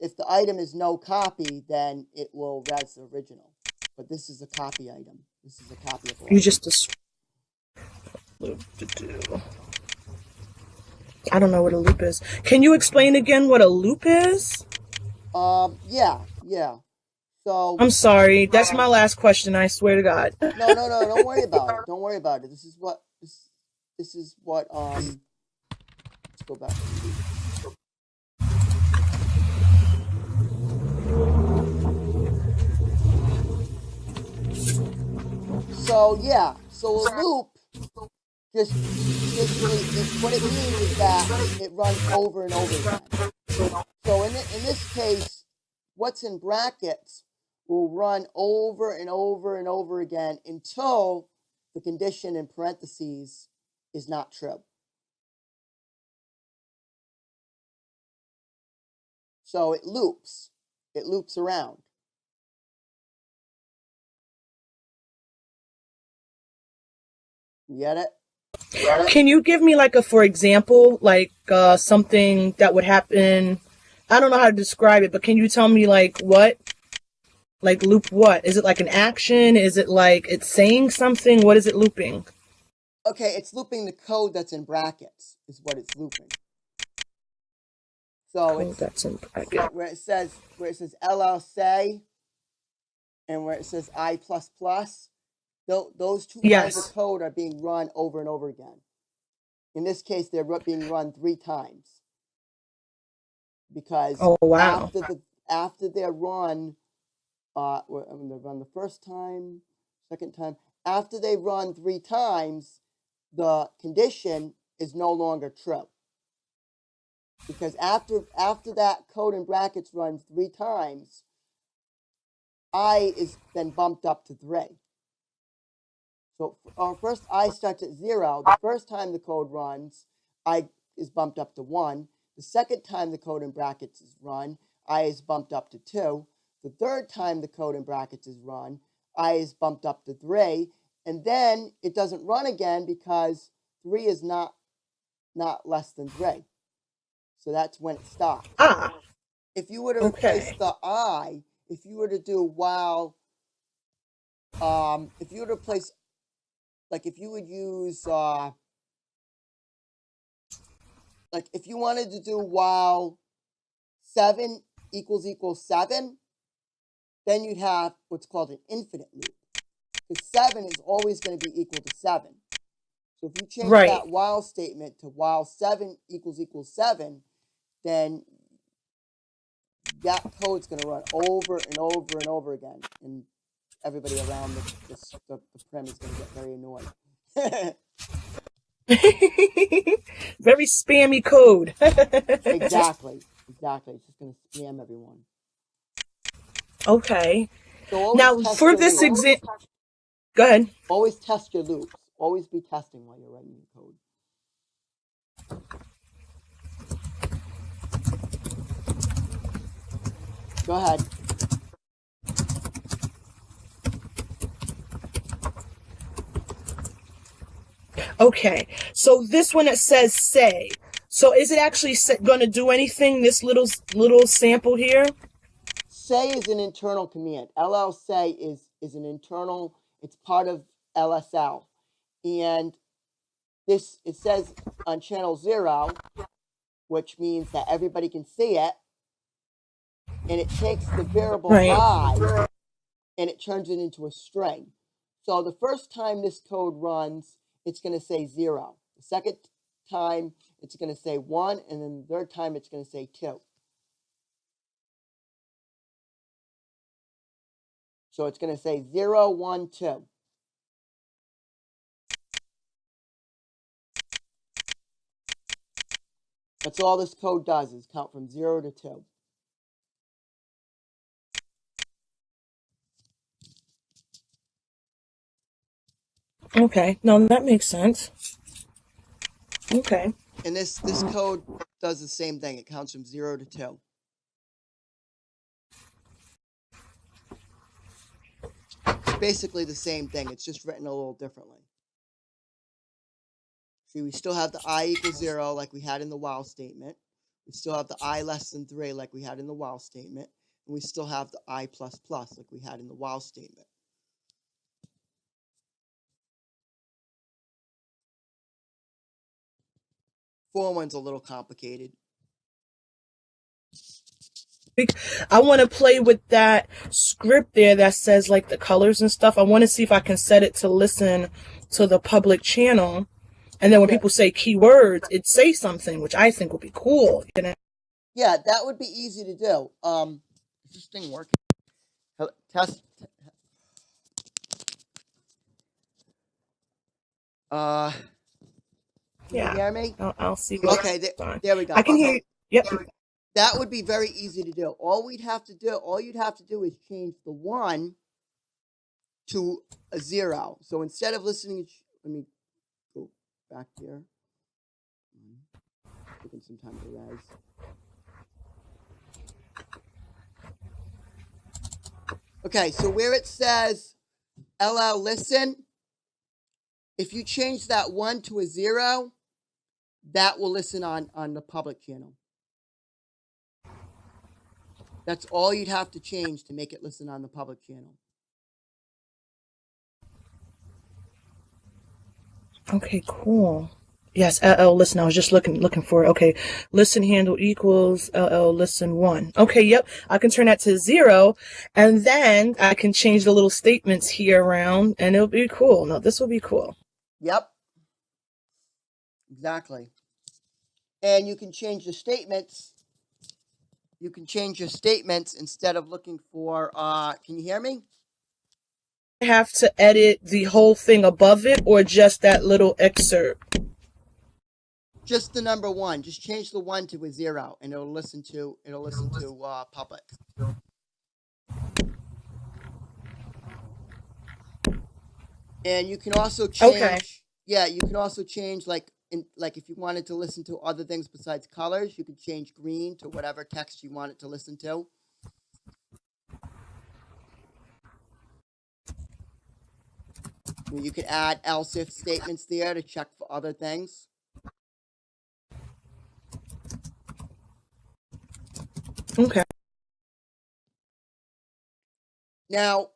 If the item is no copy, then it will res the original. But this is a copy item. This is a copyable item. You just I don't know what a loop is. Can you explain again what a loop is? Yeah. So I'm sorry. That's my last question. I swear to God. No. Don't worry about it. Don't worry about it. This is what. Let's go back. So a loop just basically what it means is that it runs over and over again. So in this case, what's in brackets will run over and over and over again until the condition in parentheses is not true. So it loops around. You get it? Can you give me like a for example, like something that would happen? I don't know how to describe it, but can you tell me like what? Like loop what? Is it like an action? Is it like it's saying something? What is it looping? Okay, it's looping the code that's in brackets is what it's looping. So it's that's in brackets. where it says LLC and where it says I++, those two lines of code are being run over and over again. In this case, they're being run 3 times because after they're run, they run the first time, second time. After they run 3 times, the condition is no longer true. Because after that code in brackets runs 3 times, I is then bumped up to 3. So first I starts at 0. The first time the code runs, I is bumped up to 1. The second time the code in brackets is run, I is bumped up to 2. The third time the code in brackets is run, I is bumped up to 3. And then it doesn't run again because 3 is not less than 3. So that's when it stops. If you were to replace the I, if you were to do while, if you were to replace, like if you would use, like if you wanted to do while 7 equals 7, then you'd have what's called an infinite loop. Because 7 is always going to be equal to 7. So if you change that while statement to while 7 equals 7, then that code's going to run over and over and over again. And everybody around the prim is going to get very annoyed. Very spammy code. Exactly. It's just going to spam everyone. Okay. So now for this example, go ahead. Always test your loops. Always be testing while you're writing your code. Go ahead. Okay, so this one, it says say. So is it actually going to do anything, this little sample here? Say is an internal command. LL say is an internal, it's part of LSL. And this, it says on channel 0, which means that everybody can see it. And it takes the variable I and it turns it into a string. So the first time this code runs, it's going to say 0. The second time, it's going to say 1. And then the third time, it's going to say 2. So it's going to say 0, 1, 2. That's all this code does, is count from 0 to 2. Okay, no, that makes sense. Okay. And this code does the same thing. It counts from 0 to 2. It's basically the same thing. It's just written a little differently. See, we still have the I equals 0 like we had in the while statement. We still have the I less than 3 like we had in the while statement. And we still have the I++ like we had in the while statement. For one's a little complicated. I want to play with that script there that says like the colors and stuff. I want to see if I can set it to listen to the public channel. And then when people say keywords, it says something, which I think would be cool. You know? Yeah, that would be easy to do. Is this thing working? Test. Can you hear me? I'll see. Okay, there we go. I can hear you. Yep. That would be very easy to do. All you'd have to do is change the 1 to a 0. So instead of listening, let me go back here. Taking some time to rise. Okay, so where it says LL Listen, If you change that 1 to a 0, that will listen on the public channel. That's all you'd have to change to make it listen on the public channel. Okay, cool. Yes, LL listen. I was just looking for it. Okay, listen handle equals LL listen 1. Okay, yep. I can turn that to 0, and then I can change the little statements here around, and it'll be cool. No, this will be cool. Yep. Exactly. And you can change the statements. You can change your statements instead of looking for, can you hear me? I have to edit the whole thing above it or just that little excerpt? Just the number 1. Just change the 1 to a 0, and it'll listen to public. And you can also change. Okay. Yeah, you can also change like if you wanted to listen to other things besides colors, you could change green to whatever text you want it to listen to. You could add else if statements there to check for other things. Okay. Now,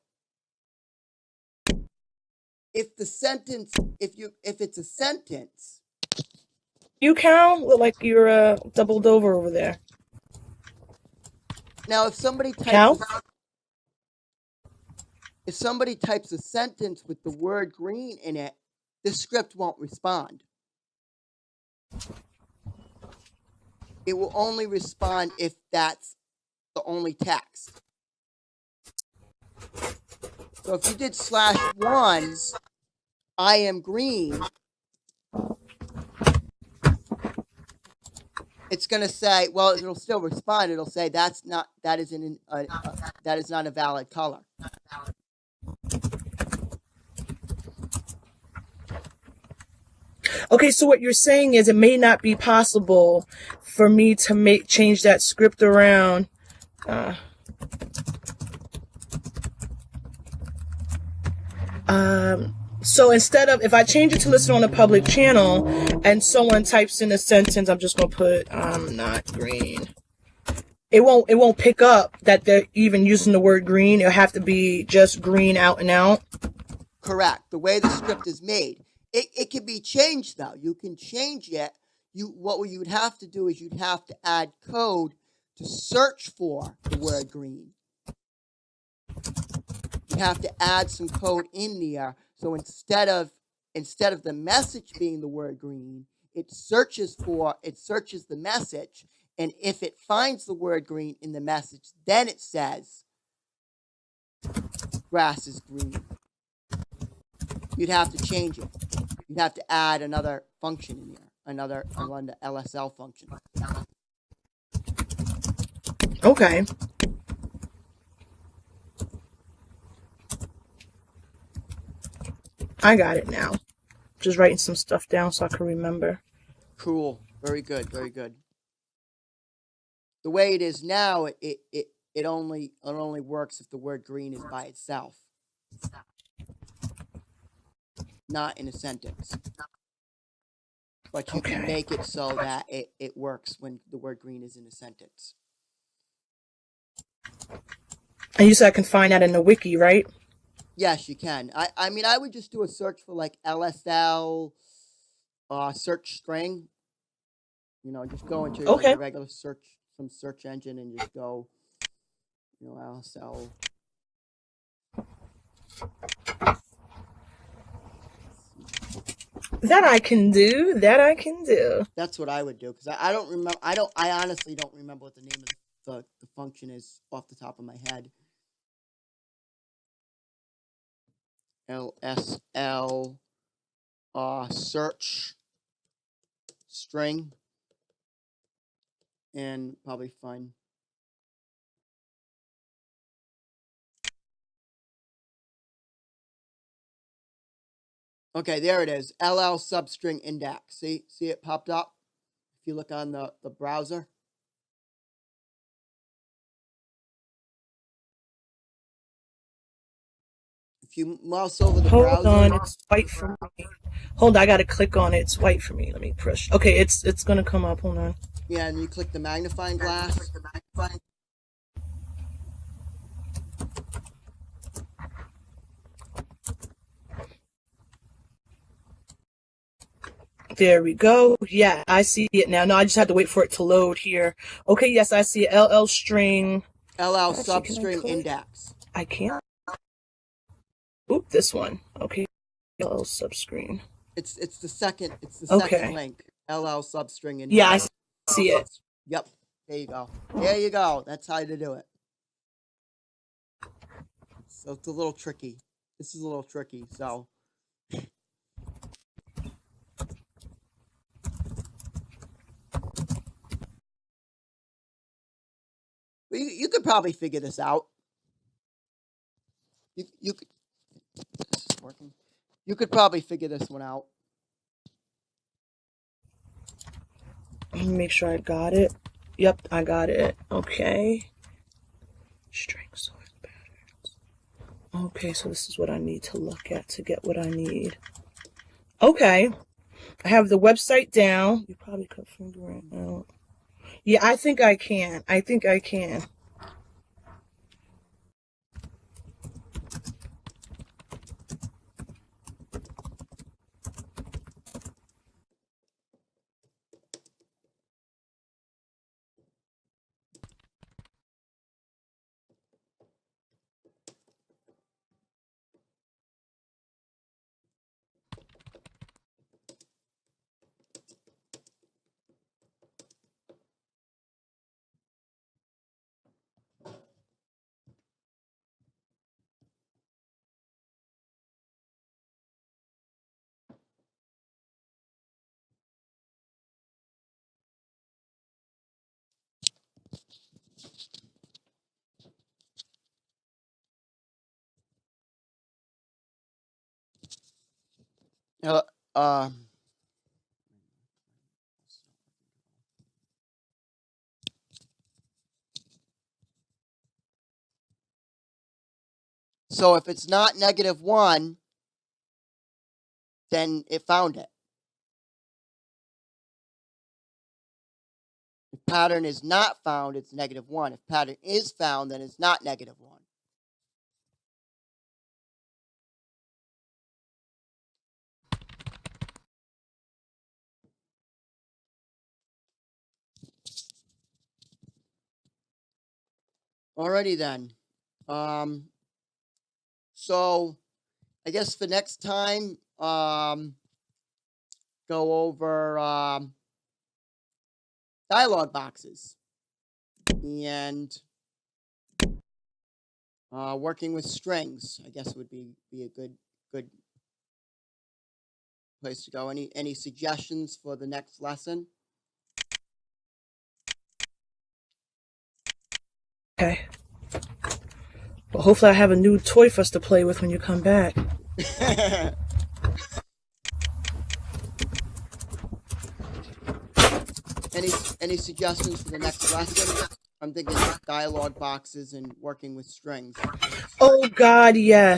if it's a sentence. You count? Look like you're doubled over there. Now, if somebody types a sentence with the word green in it, the script won't respond. It will only respond if that's the only text. So if you did /1, I am green, it's going to say, well, it'll still respond. It'll say that is not a valid color. Okay, so what you're saying is it may not be possible for me to change that script around. So instead of, if I change it to listen on a public channel and someone types in a sentence, I'm just going to put, I'm not green. It won't pick up that they're even using the word green. It'll have to be just green out and out. Correct. The way the script is made. It can be changed, though. You can change it. What you would have to do is you'd have to add code to search for the word green. You have to add some code in there. So instead of the message being the word green, it searches the message, and if it finds the word green in the message, then it says grass is green. You'd have to change it. You'd have to add another function in there, another LSL function. Okay. I got it now. Just writing some stuff down so I can remember. Cool. Very good. Very good. The way it is now, it only works if the word green is by itself, not in a sentence. But you can make it so that it works when the word green is in a sentence. And you said I can find that in the wiki, right? Yes, you can. I mean, I would just do a search for like LSL search string. You know, just go into like a regular search engine and just go, you know, LSL. That I can do. That's what I would do, because I don't remember. I honestly don't remember what the name of the function is off the top of my head. LSL search string, and probably find. Okay, there it is. LL substring index. See it popped up? If you look on the browser. If you mouse over the Hold browser. on, it's white for me. Hold on, I gotta click on it. It's white for me. Let me push. Okay, it's gonna come up. Hold on. Yeah, and you click the magnifying glass. There we go. Yeah, I see it now. No, I just had to wait for it to load here. Okay, yes, I see it. LL string. LL Actually, substring index. I can't. Oop, this one. Okay, LL subscreen. It's the second. It's the second link. LL substring index. Yeah, I see it. Yep. There you go. There you go. That's how to do it. So it's a little tricky. This is a little tricky. So. You could probably figure this out. You could. This is working. You could probably figure this one out. Let me make sure I got it. Yep, I got it. Okay. String sort patterns. Okay, so this is what I need to look at to get what I need. Okay. I have the website down. You probably could figure it out. Yeah, I think I can. I think I can. So if it's not -1, then it found it. If pattern is not found, it's -1. If pattern is found, then it's not -1. Alrighty then. So I guess for next time, go over dialog boxes and working with strings. I guess would be a good place to go. Any suggestions for the next lesson? Okay. Well, hopefully I have a new toy for us to play with when you come back. Any suggestions for the next lesson? I'm thinking dialog boxes and working with strings. Oh God, yes.